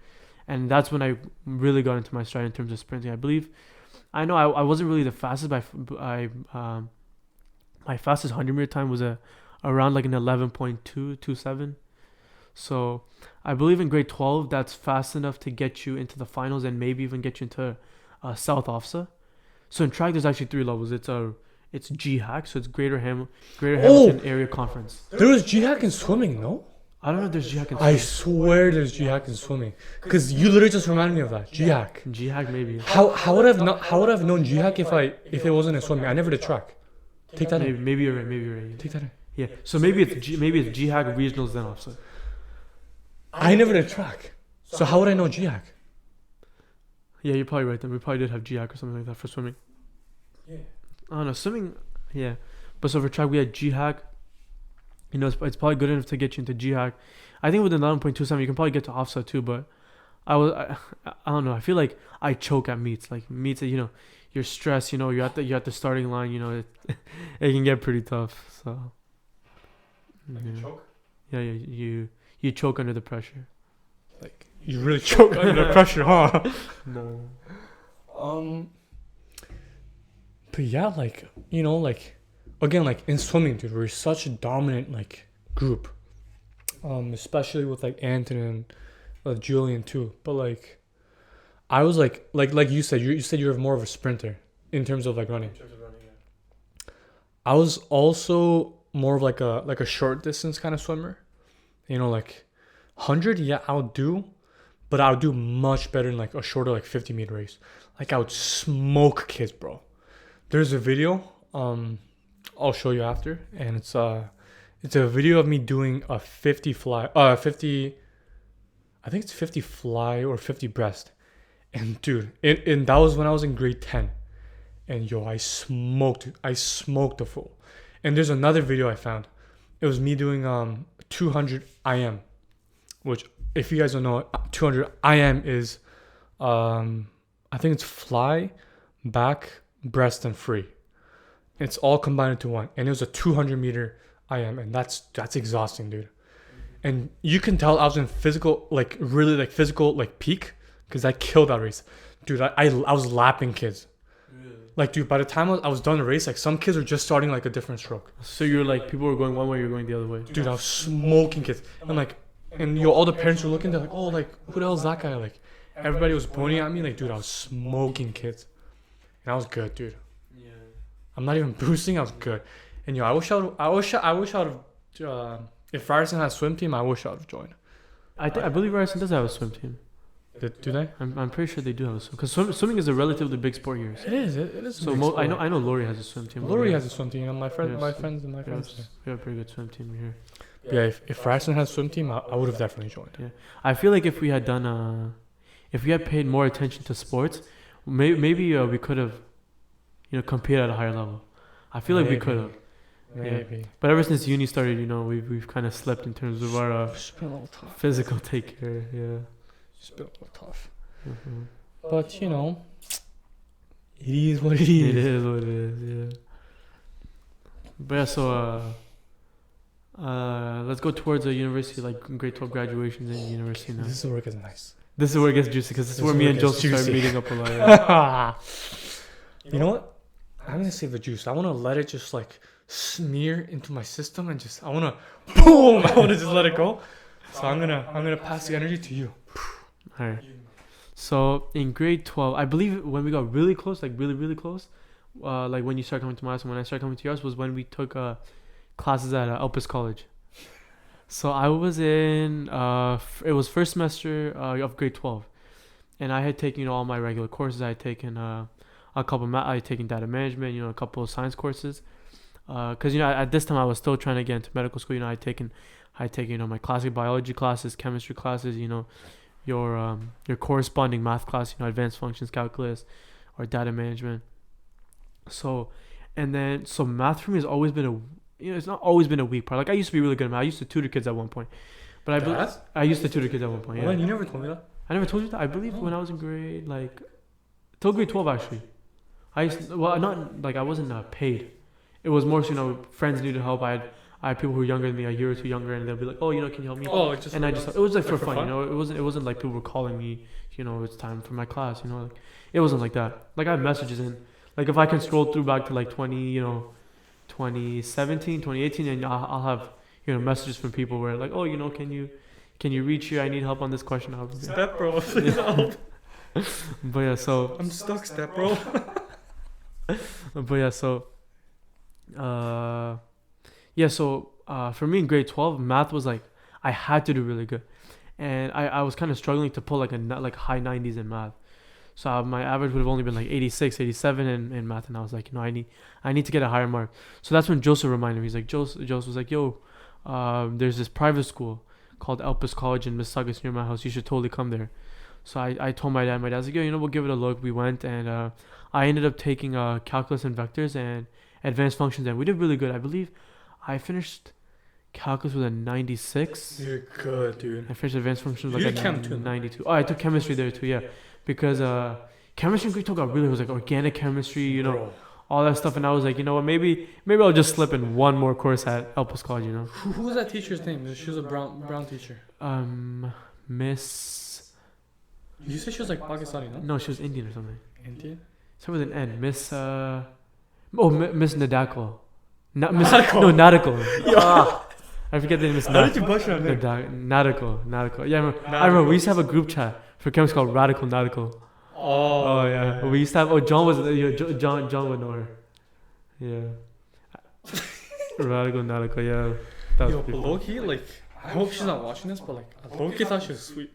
and that's when I really got into my stride in terms of sprinting. I believe, I know I wasn't really the fastest, but my fastest 100-meter time was around like an 11.227. So I believe in grade 12, that's fast enough to get you into the finals and maybe even get you into South OFSA. So in track, there's actually 3 levels. It's GHAC, so it's Greater Hamilton Area Conference. There was GHAC in swimming, no? I don't know if there's GHAC in I swimming. swear there's GHAC in swimming. Because you literally just reminded me of that. GHAC. GHAC maybe. How would I have known GHAC if it wasn't in swimming? I never did track. Take that in. Maybe you're right. Maybe you're right. Take that in. Yeah. So maybe it's GHAC regionals then OFSA. I never did track. So how would I know GHAC? Yeah, you're probably right then. We probably did have GHAC or something like that for swimming. Yeah. I don't know, swimming, yeah. But so for track, we had GHAC. You know, it's probably good enough to get you into GHAC. I think with the 11.27, you can probably get to OFSA too, but I don't know. I feel like I choke at meets. Like meets that, you know, you're stressed, you know, you're at the starting line, you know, it can get pretty tough. So yeah. Choke? Yeah, you choke under the pressure. Like you really choke under the pressure, huh? No. But yeah, like, you know, like, again, like, in swimming, dude, we're such a dominant, like, group. Especially with, like, Anton and Julian, too. But, like, I was, like you said you were more of a sprinter in terms of, like, running. I was also more of, like a short distance kind of swimmer. You know, like, 100, yeah, I'll do. But I would do much better in, like, a shorter, like, 50-meter race. Like, I would smoke kids, bro. There's a video, I'll show you after, and it's a video of me doing a 50 fly, I think it's 50 fly or 50 breast, and dude, and that was when I was in grade 10, and yo, I smoked the fool. And there's another video I found. It was me doing 200 IM, which if you guys don't know, 200 IM is, I think it's fly, back, breast, and free. It's all combined into one, and it was a 200-meter IM, and that's exhausting, dude. And you can tell I was in physical, like really like physical like peak, because I killed that race, dude. I was lapping kids. Really? Like, dude, by the time I was done the race, like some kids were just starting like a different stroke. So you're like, people were going one way, you're going the other way. Dude, I was smoking kids. And like, and yo, all the parents were looking, they're like, oh, like, who the hell is that guy? Like, everybody was pointing at me, like, dude, I was smoking kids. And I was good, dude. Yeah. I'm not even boosting, I was good. And yo, I wish I would have, if Ryerson had a swim team, I wish I would have joined. I believe Ryerson does have a swim team. Do they? I'm pretty sure they do have a swim, because swimming is a relatively big sport here. It is. It is. So I know Lori has a swim team. Lori has a swim team, and my Yes. friends. Yes, we have a pretty good swim team here. Yeah, if Ryerson had a swim team, I would have definitely joined. Yeah, I feel like if we had done if we had paid more attention to sports, maybe we could have, competed at a higher level. I feel like we could have. Maybe. But ever since uni started, we've kind of slept in terms of our It's been a little tough. physical take care. Yeah. It's been a little tough. Mm-hmm. But it is what it is. It is what it is. Yeah. But yeah, so let's go towards a university, like grade 12 graduations in university now. This is where it gets nice. This is where it gets juicy, because this is This where is me where and it gets Joseph started juicy. meeting up a lot. Yeah. You know what? I'm gonna save the juice. I wanna let it just like smear into my system and I wanna boom. I wanna just let it go. So I'm gonna pass the energy to you. All right. So in grade 12, I believe when we got really close, like really, really close, like when you started coming to my house and when I started coming to yours, was when we took classes at Elpis College. So I was in, it was first semester of grade 12. And I had taken all my regular courses. I had taken a couple, I had taken data management, a couple of science courses. Because, at this time I was still trying to get into medical school. I had taken my classic biology classes, chemistry classes, your corresponding math class, advanced functions calculus or data management. So math for me has always been it's not always been a weak part. Like I used to be really good at math. I used to tutor kids at one point. But I used to tutor kids at one point. Yeah. Well, you never told me that. I never told you that. I believe when I was in grade till grade 12 actually. I wasn't paid. It was more so, friends needed help. I had people who were younger than me, a year or two younger, and they'll be like, "Oh, can you help me?" Oh, it was like for fun, It wasn't like people were calling me, it's time for my class, it wasn't like that. Like I have messages in, like if I can scroll through back to like 2017, 2018, and I'll have messages from people where like, "Oh, can you reach here? I need help on this question." Step bro, please help. But yeah, so I'm stuck, step bro. But yeah, so for me in grade 12, math was like I had to do really good, and I was kind of struggling to pull like high 90s in math. So my average would have only been like 86, 87 in math, and I was like, I need to get a higher mark. So that's when Joseph reminded me. He's like, Joseph was like, yo, there's this private school called Elpis College in Mississauga near my house. You should totally come there. So I told my dad. My dad's like, yo, we'll give it a look. We went, and I ended up taking calculus and vectors and advanced functions, and we did really good. I believe I finished calculus with a 96. You're good, dude. I finished advanced functions You like did a chem too. 92. Oh, I took chemistry there too, yeah. Because chemistry in grade 12 it was like organic chemistry, Bro. all that stuff. And I was like, what, maybe I'll just slip in one more course at Elpis College, Who was that teacher's name? She was a brown teacher. Miss... You said she was like Pakistani, no? No, she was Indian or something. Indian? Start with an N. Miss... Miss Nadako. Miss... Nadako. No, Nadako. I forget the name. Miss How did you butcher her name? Nadako. Yeah, I remember we used to have a group chat for chemistry called Radical Nadako. Oh yeah. We used to have... John was... John would know her. Yeah. Radical Nadako, yeah. That was Yo, pretty but cool. low-key, like, I hope she's not watching this, but like, I low-key thought she was sweet.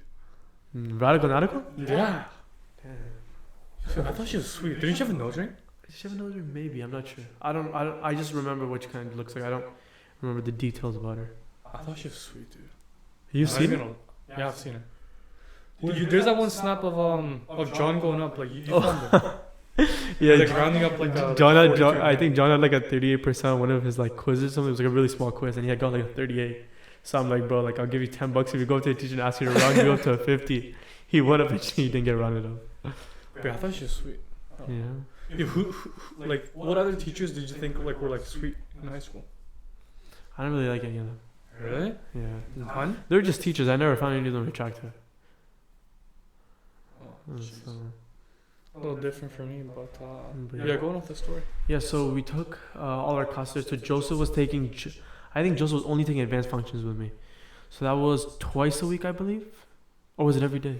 Radical Nadako? Yeah. Yo, I thought she was sweet. Didn't she have a nose ring? Does she have a nose ring? Maybe. I'm not sure. I just remember what she kind of looks like. I don't remember the details about her. I thought she was sweet, dude. You've seen her? Yeah, I've seen her. There's that one snap of John going up, like, you found it. Yeah, Like, rounding up, like, I think John had like a 38% on one of his like quizzes or something. It was like a really small quiz, and he had got like a 38. So I'm like, bro, like I'll give you $10 if you go up to the teacher and ask you to round you up to a 50. He won eventually. He didn't get rounded up. Yeah, I thought she was sweet. Yeah. Yo, like, what other teachers did you think like were like sweet in high school? I don't really like any of them. Really? Yeah. None? They're just teachers. I never found any of them attractive. Oh, jeez. So, a little different for me, but But yeah, going off the story. Yeah, so we took all our classes. So Joseph was taking, I think Joseph was only taking advanced functions with me. So that was twice a week, I believe, or was it every day?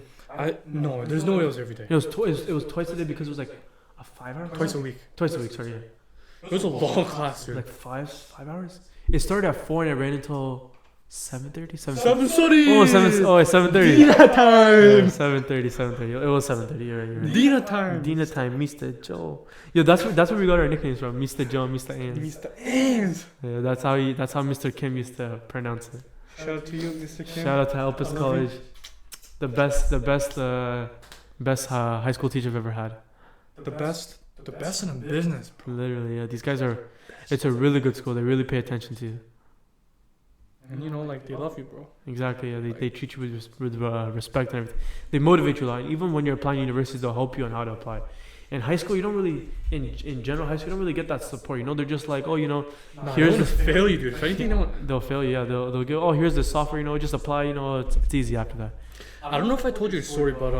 No, there's no way it was every day. It was twice a day because it was like a 5 hour. Twice a week. Twice a week, sorry, yeah. It was a long class, dude. Like five hours. It started at 4 and it ran until 7:30. 7:30. It's 7:30. Dina time. 7:30. It was 7:30. You're right. Dina time. Dina time, Mr. Joe. Yo, that's where we got our nicknames from. Mr. Joe, Mr. Ains. Mr. Ains. Yeah, that's how Mr. Kim used to pronounce it. Shout out to you, Mr. Kim. Shout out to Elpis College, the best high school teacher I've ever had. The best in a business, bro. Literally, yeah. These guys it's a really good school. They really pay attention to you. And you know, like, they love you, bro. Exactly, yeah. They treat you with respect and everything. They motivate you a lot. And even when you're applying to universities, they'll help you on how to apply. In high school, you don't really, in general high school, you don't really get that support. You know, they're just like, oh, you know, here's the fail you, dude. If anything, they'll fail you. Yeah, they'll go, oh, here's the software. You know, just apply. You know, it's easy after that. I don't know if I told you a story, but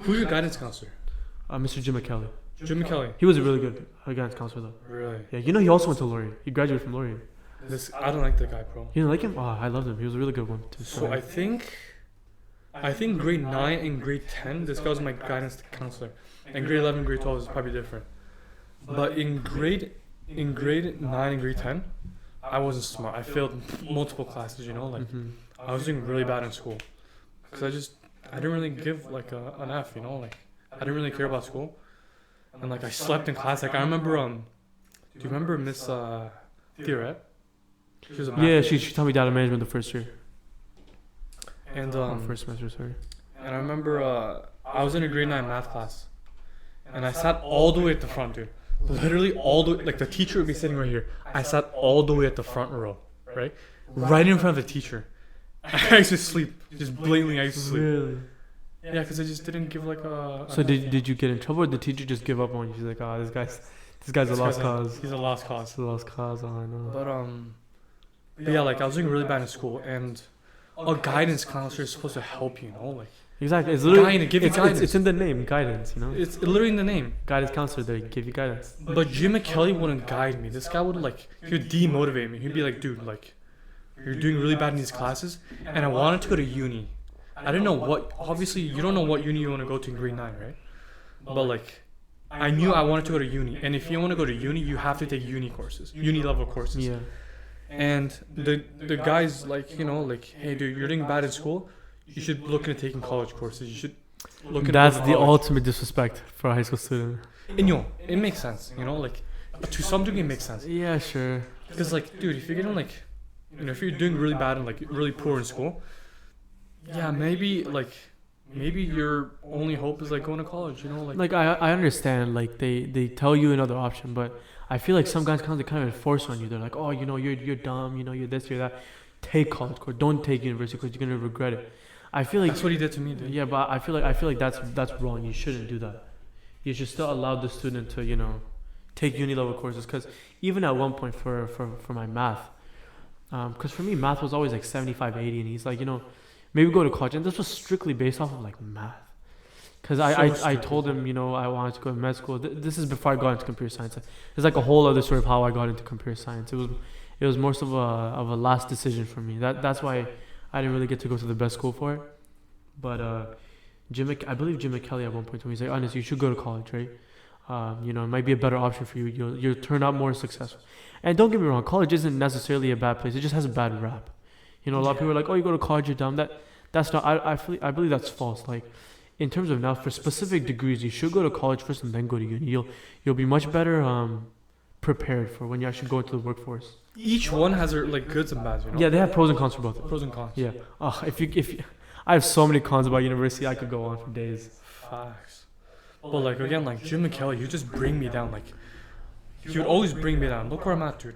who's your guidance counselor? Mr. Jim McKelly. Jim McKelly. He was a really good guidance counselor, though. Really? Yeah, you know, he also went to Laurier. He graduated from Laurier. I don't like that guy, bro. You didn't like him? Oh, I loved him. He was a really good one too. So I think grade 9 and grade 10, this guy was my guidance counselor. And grade 11, grade 12 is probably different. But in grade 9 and grade 10, I wasn't smart. I failed multiple classes, you know, like I was doing really bad in school. Cause I didn't really give like an F, you know, like I didn't really care about school. And like I slept in class. Like I remember, do you remember Miss Theoret? She was a math she taught me data management the first year. And first semester, sorry. And I remember I was in a grade 9 math class, and I sat all the way at the front, dude. Literally all the way, like the teacher would be sitting right here. I sat all the way at the front row, right in front of the teacher. I used to sleep, just blatantly. I used to sleep. Really? Yeah, because I just didn't give like a. So did you get in trouble, or did the teacher just give up on you? She's like, oh, this guy's a lost cause. He's a lost cause. He's a lost cause. Oh, I know. But yeah, like I was doing really bad in school, and a guidance counselor is supposed to help you, know, like. Exactly. It's literally give you guidance. It's in the name, guidance. You know. It's literally in the name. Guidance counselor. They give you guidance. But Jim McKelly wouldn't guide me. This guy would he would demotivate me. He'd be like, dude, like, you're doing really bad in these classes, and I wanted to go to uni. I didn't know what. Obviously, you don't know what uni you want to go to in grade 9, right? But like, I knew I wanted to go to uni, and if you want to go to uni, you have to take uni level courses. Yeah. And the guys like, you know, like, hey, dude, you're doing bad in school. You should look into taking college courses. You should look into. That's the ultimate disrespect for a high school student. And you know, it makes sense. You know, like, to some degree, it makes sense. Yeah, sure. Because like, dude, if you're getting like, you know, if you're doing really bad and like really poor in school, yeah, maybe your only hope is like going to college. You know, like I understand. Like they tell you another option, but I feel like some guys kind of enforce on you. They're like, oh, you know, you're dumb. You know, you're this, you're that. Take college course. Don't take university course. You're gonna regret it. I feel like that's what he did to me, dude. Yeah, but I feel like that's wrong. You shouldn't do that. You should still allow the student to, you know, take uni level courses. Because even at one point for my math, because for me math was always like 75, 80, and he's like, you know, maybe go to college, and this was strictly based off of like math. Because I told him, you know, I wanted to go to med school. This is before I got into computer science. It's like a whole other story of how I got into computer science. It was more of a last decision for me. That's why I didn't really get to go to the best school for it. But I believe Jim McKelly at one point told me, he's like, honestly, you should go to college, right? You know, it might be a better option for you. You'll turn out more successful. And don't get me wrong, college isn't necessarily a bad place. It just has a bad rap. You know, a lot of people are like, oh, you go to college, you're dumb. That's not. I believe that's false. Like, in terms of now, for specific degrees, you should go to college first and then go to uni. You'll be much better prepared for when you actually go into the workforce. Each one has their like goods and bads, you know. Yeah, they have pros and cons for both. Pros and cons. Yeah. If I have so many cons about university, I could go on for days. Facts. But like again, like Jim McKelly, you just bring me down. Like, he would always bring me down. Look where I'm at, dude.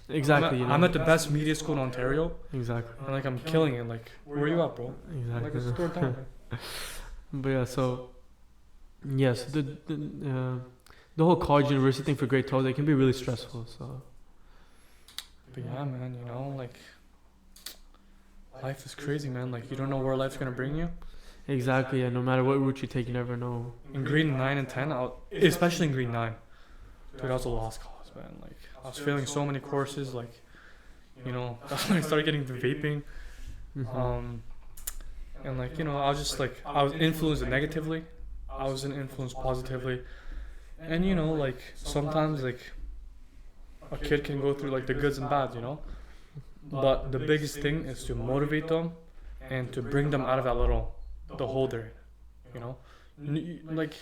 Exactly. I'm at the best media school in Ontario. Exactly. And like I'm killing it. Like, where are you at, bro? Exactly. Like, it's store time. But yeah, so yes, the whole college university thing for grade 12, it can be really stressful. So. But yeah, man, you know, like, life is crazy, man. Like, you don't know where life's gonna bring you. Exactly. Yeah. No matter what route you take, you never know. In grade 9 and 10, especially in grade 9, dude, I was a lost cause, man. Like, I was failing so many courses, like, that's when I started getting to vaping. Mhm. And like, I was just like, I was influenced negatively. I wasn't influenced positively. And like, sometimes like a kid can go through like the goods and bads. But the biggest thing is to motivate them and to bring them out of the hole they're in, like,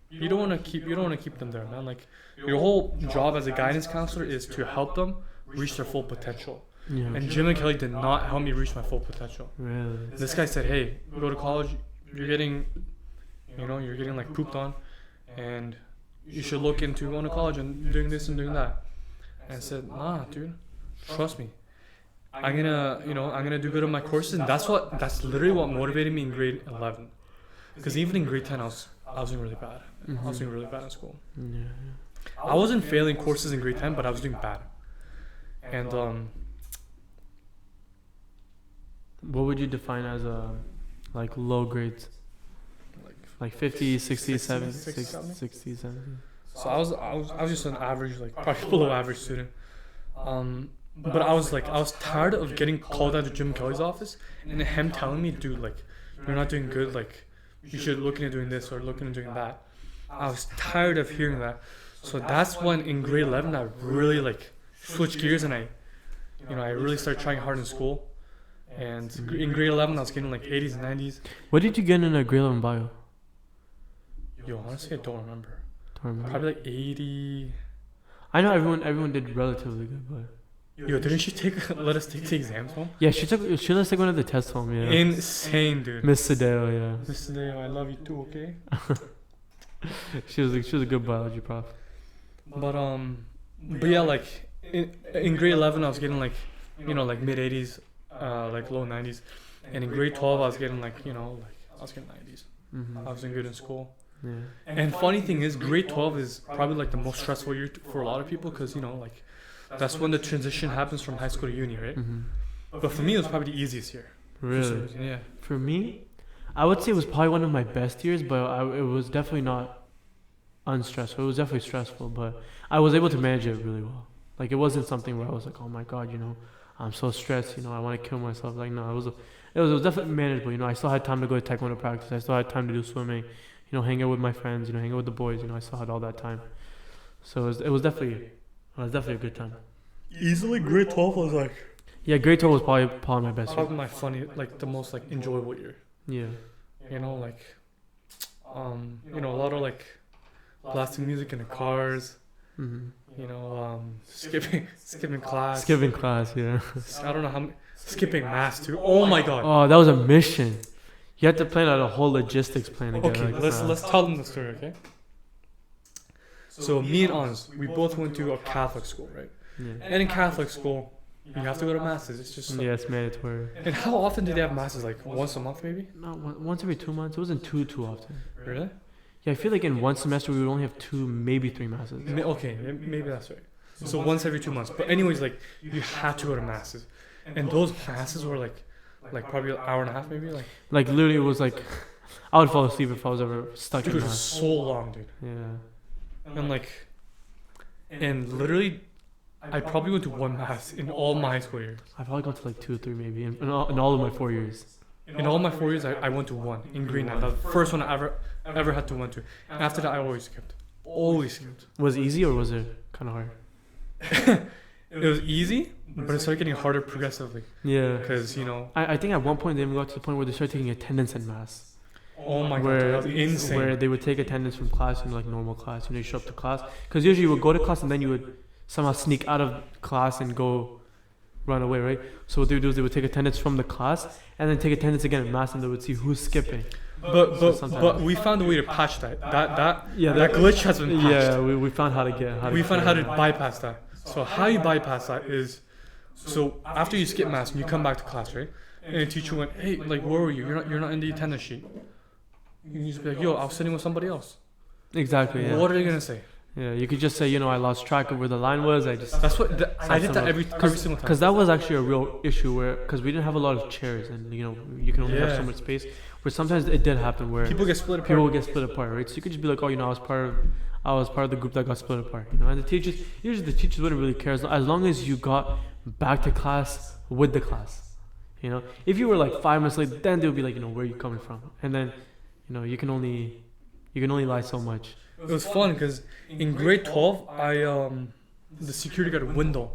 you don't want to keep them there, man. Like, your whole job as a guidance counselor is to help them reach their full potential. Yeah. And Jim and Kelly did not help me reach my full potential. Really. This guy said, "Hey, go to college. You're getting, like pooped on, and you should look into going to college and doing this and doing that." And I said, "Nah, dude, trust me. I'm gonna do good on my courses." And that's literally what motivated me in grade 11. Because even in grade 10, I was doing really bad. I was doing really bad in school. Yeah. I wasn't failing courses in grade 10, but I was doing bad. And What would you define as like low grades? Like 50, 60, 70, 60, 70? So I was just an average, like probably below average student. But I was tired of getting called out to Jim Kelly's office and him telling me, "Dude, like, you're not doing good. Like, you should look into doing this or look into doing that." I was tired of hearing that. So that's when in grade 11 I really like switched gears and I really started trying hard in school. And in grade 11 I was getting like 80s and 90s. What did you get in a grade 11 bio? Yo, honestly, I don't remember. Don't remember. Probably like 80. I know everyone did relatively good, but Yo, didn't she let us take the exams home? yeah, she let us take one of the tests home. Yeah. Insane, dude. Miss Sadeo, yeah. Miss Sadeo, I love you too, okay? She was a good biology prof. But yeah, like in grade 11 I was getting like like mid 80s, like low 90s, and in grade 12 I was getting like I was getting 90s. I was doing good in school. Yeah. And funny thing is, grade 12 is probably like the most stressful year for a lot of people because like that's when the transition happens from high school to uni, right? But for me, it was probably the easiest year. Really? Yeah. For me, I would say it was probably one of my best years, but it was definitely not unstressful. It was definitely stressful, but I was able to manage it really well. Like, it wasn't something where I was like, "Oh my God, I'm so stressed. I want to kill myself." Like, no, it was definitely manageable. I still had time to go to taekwondo practice. I still had time to do swimming. Hang out with my friends. Hang out with the boys. I still had all that time. So it was definitely a good time. Easily, grade 12 was like. Yeah, grade 12 was probably my best year. Probably my funny, like the most like enjoyable year. Yeah. Like, a lot of like blasting music in the cars. Skipping class. Skipping class, yeah. I don't know how. Skipping mass too. Oh my God. Oh, that was a mission. You had to plan out a whole logistics plan together. Okay, let's tell them the story, okay? So me and Ons, we both went to a Catholic school, right? Yeah. And in Catholic school, you have to go to masses. It's just Yeah, it's mandatory. And how often did they have masses? Like once a month, maybe? No, once every 2 months. It wasn't too often. Really? Yeah, I feel like in one semester we would only have 2, maybe 3 masses. Okay, maybe that's right. So once every 2 months. But anyways, like you had to go to masses, and those masses were like probably an hour and a half, maybe. Like literally, it was like I would fall asleep if I was ever stuck Dude, in it was mass. so long, dude. Yeah. And literally, I probably went to one mass in all my high school years. I've probably gone to like 2 or 3 maybe in all of my 4 years. In all my 4 years, I went to one in grade 9. That was the first one I ever had to went to. And after that, I always skipped. Always skipped. Was it easy or was it kind of hard? It was easy, but it started getting harder progressively. Yeah. Because, I think at one point they even got to the point where they started taking attendance in mass. Oh my God, that was insane. Where they would take attendance from class, like normal class. You show up to class. Because usually you would go to class and then you would somehow sneak out of class and go run away, right? So what they would do is they would take attendance from the class and then take attendance again in mass, and they would see who's skipping. But we found a way to patch that. That glitch has been patched. Yeah, we found how to bypass that. So how you bypass that is, so after you skip mass and you come back to class, right? And the teacher went, "Hey, like, where were you? You're not in the attendance sheet." You need to be like, "Yo, I was sitting with somebody else." Exactly. Yeah. What are they gonna say? Yeah, you could just say, I lost track of where the line was. That's what I did that every single time. Because that was actually a real issue because we didn't have a lot of chairs and you can only have so much space. Where sometimes it did happen where people get split apart. People would get split apart, right? So you could just be like, I was part of the group that got split apart, And the teachers wouldn't really care as long as you got back to class with the class, If you were like 5 minutes late, then they'll be like, where are you coming from? And then, you can only lie so much. It was fun because in grade 12, the security guard window.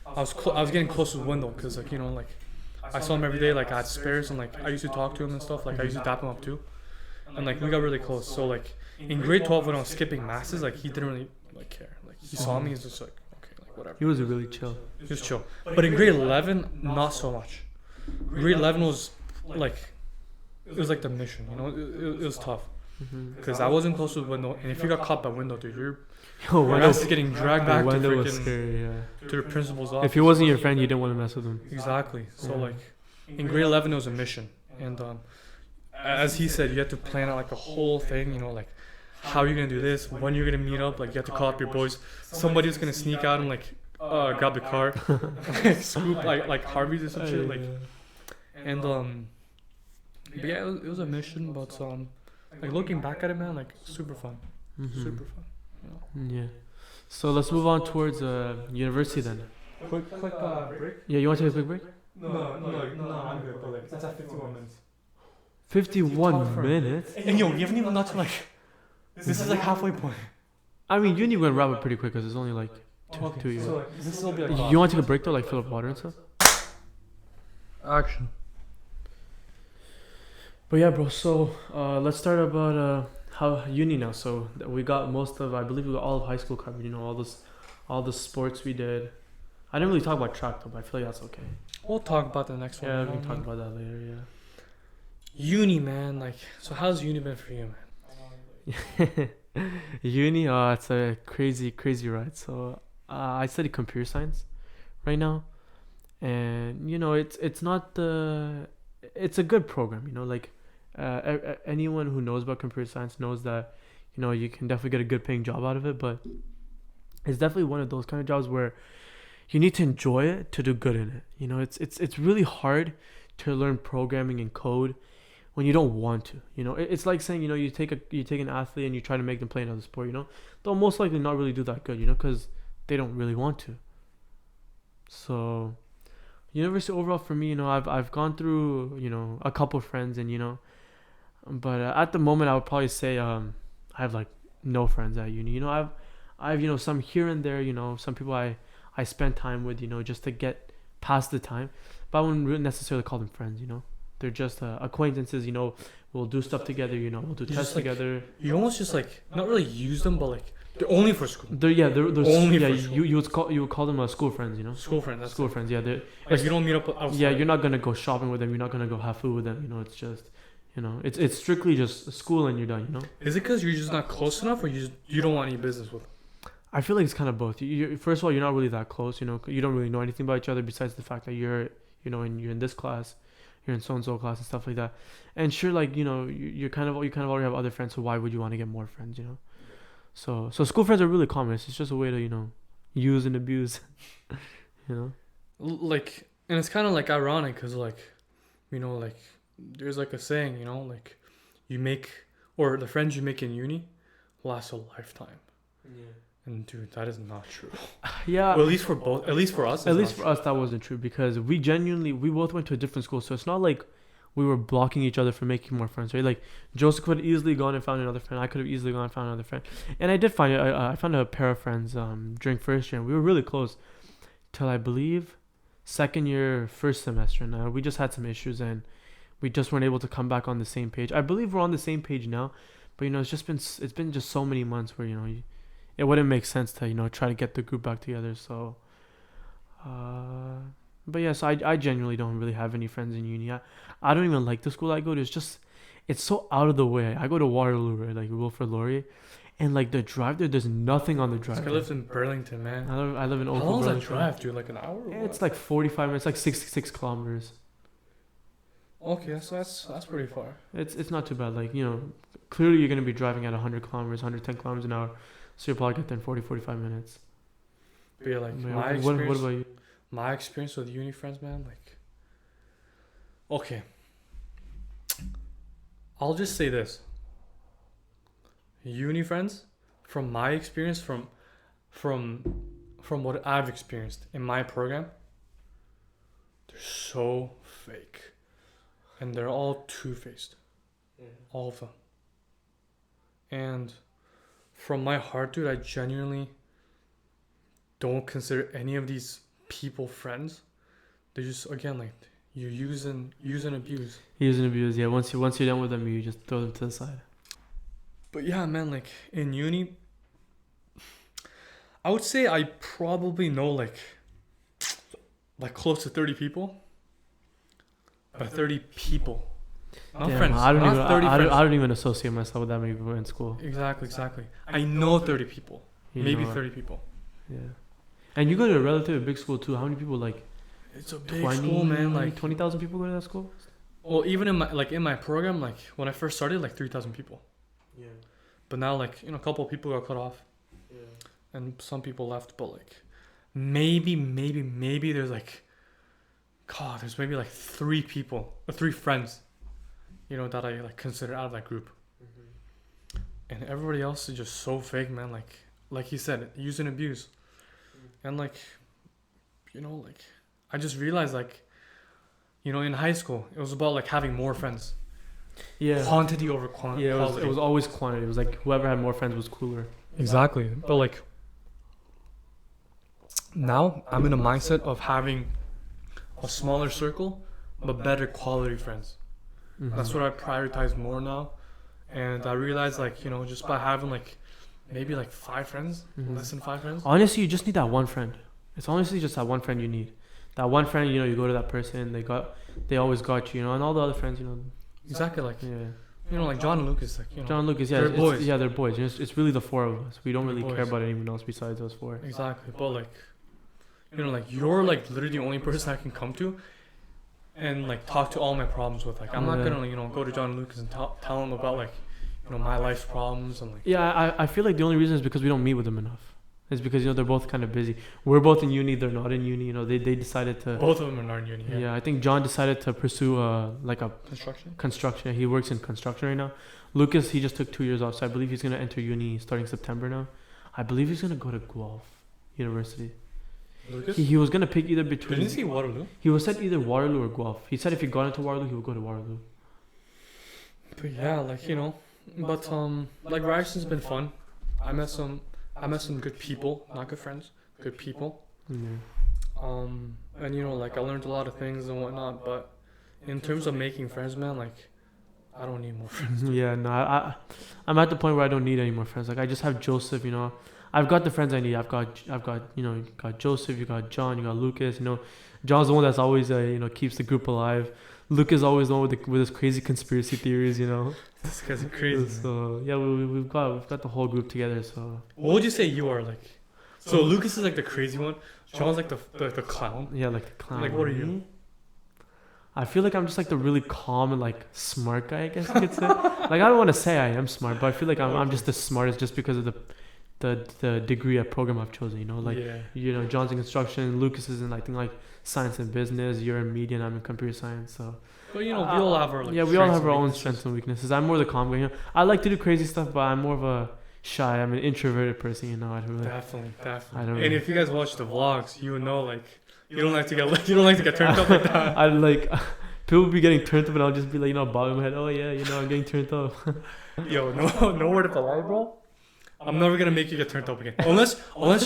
I was getting close to the window because I saw him every day. Like I had spares and I used to talk to him and stuff. Like I used to dap him up too, and we got really close. So in grade 12 when I was skipping masses, he didn't really care. He saw me, he's just okay, whatever. He was really chill. He was chill. But in grade 11, not so much. Grade 11 was it was like the mission. It was tough. Because I wasn't close to the window, and if you got caught by window, dude, your ass is getting dragged back to the principal's office. If he wasn't your friend, you didn't want to mess with him. Exactly. So in grade 11, it was a mission, and as he said, you had to plan out a whole thing. How are you gonna do this? When you're gonna meet up? You have to call up your boys. Somebody was gonna sneak out and grab the car, scoop like Harvey's or some shit. And but yeah, it was a mission, but looking back at it, man, super fun. Super fun. Yeah. So let's move on towards university then. Quick break? Yeah, you want to take a quick break? No, I'm good, but it's at 51 minutes. 51 minutes? And you haven't even got to this is halfway point. I mean, uni will wrap up pretty quick because it's only 2 years. So this will be you want to take a break though, fill up water and stuff? Action. But yeah, bro, so let's start about how uni now. So we got I believe we got all of high school covered, all the sports we did. I didn't really talk about track though, but I feel like that's okay. We'll talk about the next one. Yeah, we can talk about that later, yeah. Uni, man, so how's uni been for you, man? Uni, it's a crazy ride. So I study computer science right now. And, it's not it's a good program, anyone who knows about computer science knows that you can definitely get a good paying job out of it, but it's definitely one of those kind of jobs where you need to enjoy it to do good in it. It's really hard to learn programming and code when you don't want to. It's like saying you take an athlete and you try to make them play another sport. They'll most likely not really do that good, because they don't really want to. So university overall for me, I've gone through a couple friends and but at the moment I would probably say I have no friends at uni. I've some here and there, some people I spend time with, just to get past the time, but I wouldn't really necessarily call them friends. They're just acquaintances. We'll do stuff together. We'll do tests together. You almost just not really use them, but they're only for school. They're only for school. You would call them school friends. School friends. School friends. Yeah, you don't meet up outside. Yeah, you're not gonna go shopping with them. You're not gonna go have food with them. It's just, it's strictly just school and you're done. Is it because you're just not close enough, or you don't want any business with them? I feel like it's kind of both. First of all, you're not really that close. You don't really know anything about each other besides the fact that you're in this class, you're in so and so class and stuff like that. And sure, you kind of already have other friends. So why would you want to get more friends? So school friends are really common. It's just a way to use and abuse. And it's kind of ironic because there's a saying, you make, or the friends you make in uni last a lifetime. Yeah. And dude, that is not true. Yeah. Well, at least for us, that wasn't true because we both went to a different school. So it's not like we were blocking each other from making more friends, right? Joseph could have easily gone and found another friend. I could have easily gone and found another friend. And I did find it. I found a pair of friends during first year. And we were really close till I believe second year, first semester. And we just had some issues and we just weren't able to come back on the same page. I believe we're on the same page now, but it's been just so many months where it wouldn't make sense to try to get the group back together. So, but yeah, so I genuinely don't really have any friends in uni. I don't even like the school I go to. It's so out of the way. I go to Waterloo, right, Wilfrid Laurier, and the drive there, there's nothing on the drive. I live in Burlington, man. I live in Oakville. How long is that drive, dude? An hour? Yeah, it's 45 minutes, 66 kilometers. Okay, so that's pretty far. It's not too bad. Clearly you're gonna be driving at 100 kilometers, 110 kilometers an hour. So you'll probably get there in 45 minutes. But yeah, like Yeah, my what experience, about you? my experience with uni friends, man. Like, okay, I'll just say this: uni friends, from my experience, from what I've experienced in my program, they're so fake, and they're all two-faced, all of them. And from my heart, dude, I genuinely don't consider any of these people friends. They're just, again, like, you use and abuse. Use and abuse. Yeah. Once you're done with them, you just throw them to the side. But yeah, man, like in uni, I would say I probably know like close to 30 people. By 30 people, not Damn, friends. I don't not even. 30 friends. I don't even associate myself with that many people in school. Exactly. I know 30 people, You maybe know, 30 people. Yeah. And you go to a relatively big school too. How many people? Like It's a big school, man. Like 20,000 people go to that school. well, even in my program, like when I first started, like 3,000 people. Yeah. But now, like, a couple of people got cut off, Yeah. and some people left. But like, maybe there's like, God, there's maybe like three people or three friends, that I like consider out of that group. And everybody else is just so fake, man. Like he said, use and abuse. And like, like I just realized like, in high school it was about like having more friends. Yeah. Quantity over quantity. Yeah. It was always quantity. It was like whoever had more friends was cooler. Exactly. But like, now I'm in a mindset of having a smaller circle, but better quality friends. That's what I prioritize more now. And I realize like, just by having like maybe like 5 friends, less than 5 friends. Honestly, you just need that one friend. It's honestly just that one friend you need. That one friend, you go to that person, they always got you, and all the other friends, Exactly, like, yeah. Like John and Lucas, like, John and Lucas, yeah, they're boys. Yeah, they're boys. It's really the 4 of us. We don't They're really boys. care about anyone else besides those 4. Exactly, but like, like you're like literally the only person I can come to and like talk to all my problems with. Like, I'm not gonna go to John and Lucas and tell him about like my life's problems and like. Yeah, I feel like the only reason is because we don't meet with them enough. It's because they're both kind of busy. We're both in uni. They're not in uni. They decided to. Both of them are not in uni. Yeah, I think John decided to pursue like a construction. He works in construction right now. Lucas, he just took 2 years off, so I believe he's gonna enter uni starting September now. I believe he's gonna go to Guelph University. Lucas? He was gonna pick either between. Didn't he see Waterloo? He was said either Waterloo or Guelph. He said if he got into Waterloo, he would go to Waterloo. But yeah, like but like Ryerson's been fun. I met some good people, not good friends, good people. Yeah. And like I learned a lot of things and whatnot. But in terms of making friends, man, like I don't need more friends. Yeah, no, I'm at the point where I don't need any more friends. Like I just have Joseph, I've got the friends I need. I've got you got Joseph, you got John, you got Lucas. John's the one that's always keeps the group alive. Lucas always the one with his crazy conspiracy theories. This guy's crazy. So yeah, we've got the whole group together. So what would you say you are like? So Lucas is like the crazy one. John's like the clown. Yeah, like the clown. Like what are you? I feel like I'm just like the really calm and like smart guy, I guess you could say. Like I don't want to say I am smart, but I feel like I'm just the smartest just because of the degree of program I've chosen. John's in construction, Lucas is in I think like science and business. You're in media, and I'm in computer science. So. But we all have our we all have our own strengths and weaknesses. I'm more the calm guy. I like to do crazy stuff, but I'm more of a shy. I'm an introverted person. I don't really. Definitely. I don't. And if you guys watch the vlogs, you would know like you don't like to get turned up like that. I like people be getting turned up, and I'll just be like bobbing my head. Oh yeah, I'm getting turned up. Yo, no word of a lie, bro. I'm never gonna make you get turned up again. Unless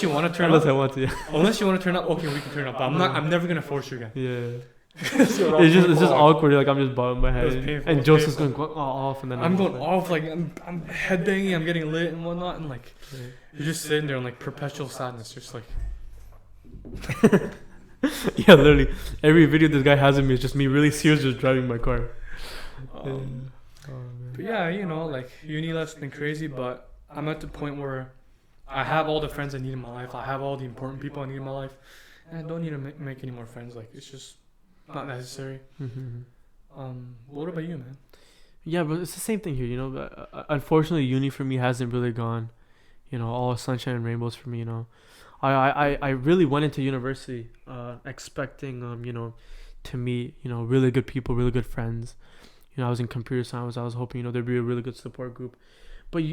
you want to turn up. Unless I want to. Yeah. Unless you want to turn up, okay, we can turn up. But I'm never gonna force you again. Yeah. It's just awkward. Like I'm just bobbing my head, and Joseph's going off, and then I'm going off. Like I'm headbanging. I'm getting lit and whatnot, and like you're just sitting there in like perpetual sadness, just like. Yeah, literally every video this guy has of me is just me really serious, just driving my car. But yeah, like uni life's been crazy, but I'm at the point where I have all the friends I need in my life. I have all the important people I need in my life, and I don't need to make any more friends. Like it's just not necessary. What about you, man? Yeah, but it's the same thing here. Unfortunately, uni for me hasn't really gone, all sunshine and rainbows for me. I really went into university expecting to meet really good people, really good friends. I was in computer science. I was hoping there'd be a really good support group, but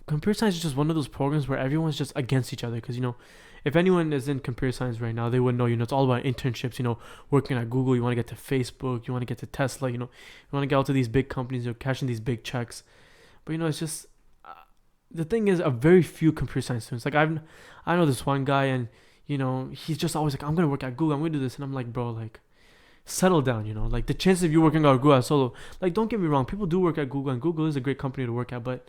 computer science is just one of those programs where everyone's just against each other. Because if anyone is in computer science right now, they would know. It's all about internships. Working at Google, you want to get to Facebook, you want to get to Tesla. You want to get out to these big companies. You're cashing these big checks, but it's just the thing is, a very few computer science students. Like I know this one guy, and he's just always like, I'm gonna work at Google, I'm gonna do this, and I'm like, bro, like, settle down. Like, the chances of you working at Google as solo, like, don't get me wrong, people do work at Google, and Google is a great company to work at, but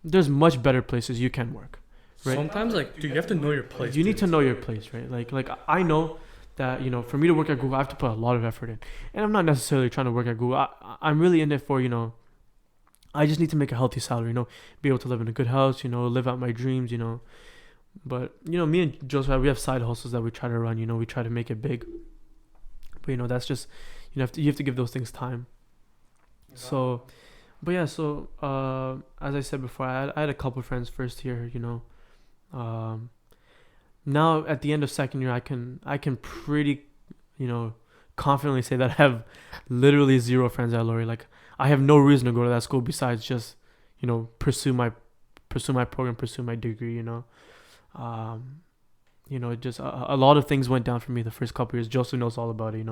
there's much better places you can work, right? Sometimes, like, dude, you have to know your place. You need to know your place, right? Like I know that for me to work at Google, I have to put a lot of effort in, and I'm not necessarily trying to work at Google. I'm really in it for I just need to make a healthy salary, be able to live in a good house, live out my dreams, But me and Joseph, we have side hustles that we try to run. We try to make it big. But that's just you have to give those things time. Exactly. So, but yeah. So as I said before, I had a couple of friends first year. Now at the end of second year, I can pretty confidently say that I have literally zero friends at Laurie. Like, I have no reason to go to that school besides just pursue my program, pursue my degree. Just a lot of things went down for me the first couple years. Joseph knows all about it.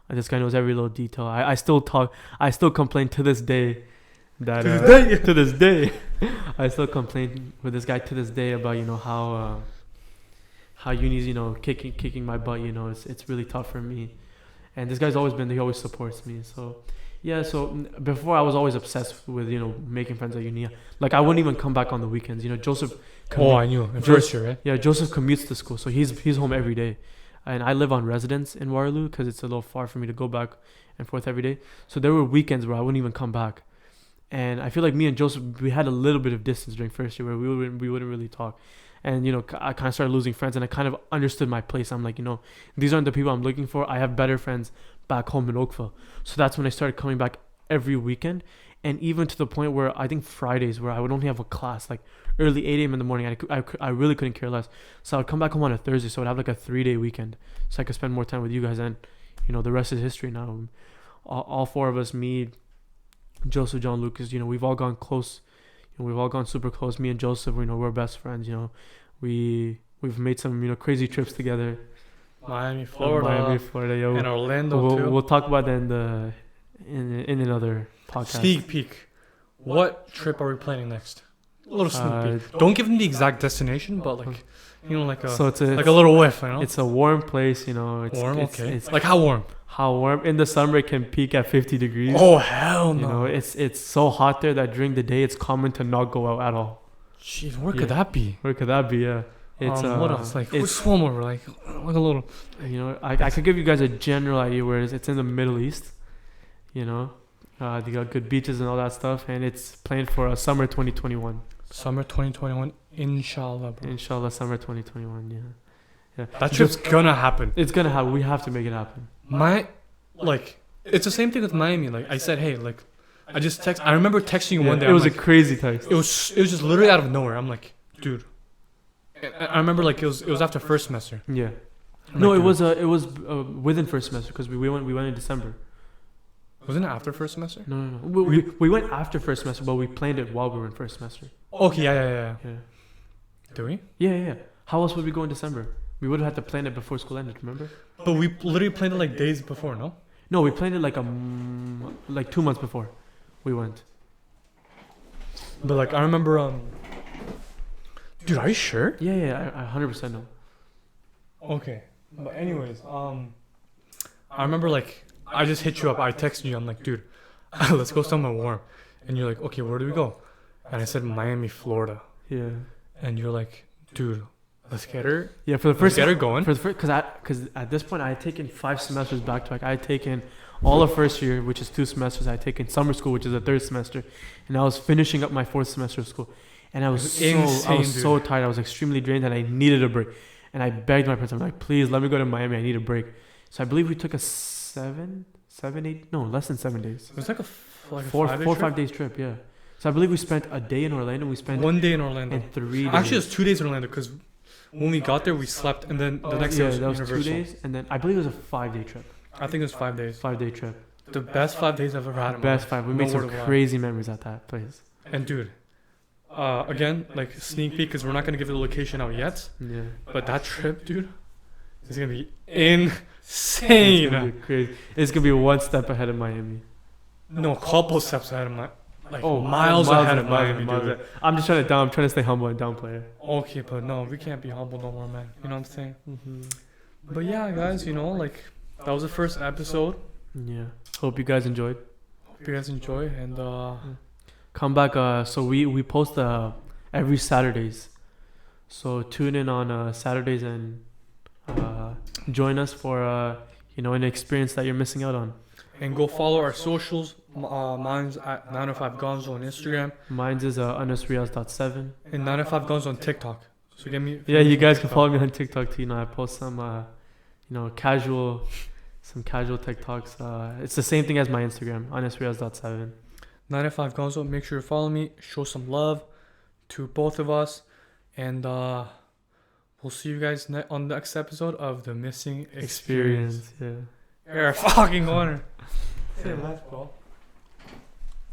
This guy knows every little detail. I still complain to this day that to this day I still complain with this guy to this day about how uni's kicking my butt. It's really tough for me, and this guy's always been there. He always supports me. So yeah, so before I was always obsessed with making friends at uni. Like, I wouldn't even come back on the weekends. Joseph. I knew in first year, right? Yeah, Joseph commutes to school, so he's home every day, and I live on residence in Waterloo because it's a little far for me to go back and forth every day. So there were weekends where I wouldn't even come back, and I feel like me and Joseph, we had a little bit of distance during first year where we wouldn't really talk, and I kind of started losing friends, and I kind of understood my place. I'm like, these aren't the people I'm looking for. I have better friends back home in Oakville. So that's when I started coming back every weekend, and even to the point where I think Fridays, where I would only have a class like early 8 a.m. in the morning, I really couldn't care less. So I would come back home on a Thursday, so I'd have like a 3-day weekend, so I could spend more time with you guys, and the rest is history now. All four of us, me, Joseph, John, Lucas, we've all gone close. We've all gone super close. Me and Joseph, we're best friends. We've made some crazy trips together. Miami, Florida, yo. And Orlando too. We'll talk about that in another podcast. Sneak peek. What trip are we planning next? A little sneak peek. Don't give them the exact destination, but like so it's like a little whiff. It's a warm place. Warm. Okay. It's like how warm? How warm? In the summer, it can peak at 50 degrees. Oh hell no! It's so hot there that during the day it's common to not go out at all. Jeez, where could that be? Where could that be? Yeah. It's what else? Like which one more? Like a little. I could give you guys a general idea where it's in the Middle East. They got good beaches and all that stuff, and it's planned for summer 2021. Summer 2021, inshallah, bro. Inshallah, summer 2021. Yeah. That trip's gonna happen. It's gonna happen. We have to make it happen. It's the same thing with Miami. Like I said, hey, like I remember texting you one day. It was a crazy text. It was just literally out of nowhere. I'm like, dude. I remember like it was after first semester. Yeah. No, it was within first semester because we went in December. Wasn't it after first semester? No. We went after first semester, but we planned it while we were in first semester. Okay, yeah. Did we? Yeah. How else would we go in December? We would have had to plan it before school ended, remember? But we literally planned it like days before, no? No, we planned it like 2 months before we went. But like I remember dude, are you sure? Yeah, I 100% know. Okay. But anyways, I remember like I just hit you up. I texted you. I'm like, dude, let's go somewhere warm. And you're like, okay, where do we go? And I said Miami, Florida. Yeah. And you're like, dude, let's get her. Yeah, for the first. Let's get her going. Because at this point I had taken 5 semesters back to back. I had taken all of first year, which is 2 semesters. I had taken summer school, which is a 3rd semester, and I was finishing up my 4th semester of school. And I was so tired. I was extremely drained, and I needed a break. And I begged my parents. I'm like, please let me go to Miami. I need a break. So I believe we took a less than 7 days. It was like a 4 or 5 days trip. Yeah. So I believe we spent a day in Orlando. We spent 1 day in Orlando. and 3 days. Actually, it was 2 days in Orlando because when we got there, we slept, and then the next day yeah, was that was Universal. 2 days, and then I believe it was a 5-day trip. I think it was 5 days. 5-day trip. The best 5 days I've ever had in my Best life. 5. We No made some word of a lie. crazy memories at that place. And dude, again, like sneak peek because we're not gonna give the location out yet. Yeah. But that trip, dude, is gonna be It's gonna insane. be crazy. It's gonna be one step ahead of Miami. No, a couple steps ahead of my, like Oh, miles ahead of Miami, miles dude. ahead. I'm just trying to stay humble and downplay it. Okay, but no, we can't be humble no more, man. You know what I'm saying? Mm-hmm. But yeah, guys, like that was the first episode. Yeah. Hope you guys enjoyed. Hope you guys enjoy, and Come back. So we post every Saturdays. So tune in on Saturdays and join us for an experience that you're missing out on. and go follow our socials. Mine's at 905 Gonzo on Instagram Mine's is @riaz.7. and 905 Gonzo on TikTok. So get me. Yeah, you guys can follow me on TikTok too. I post some casual TikToks. It's the same thing as my Instagram, @riaz.7. 905 Gonzo. Make sure to follow me. Show some love to both of us, and we'll see you guys on the next episode of the Missing Experience. Yeah. You're a fucking winner. Say left, bro.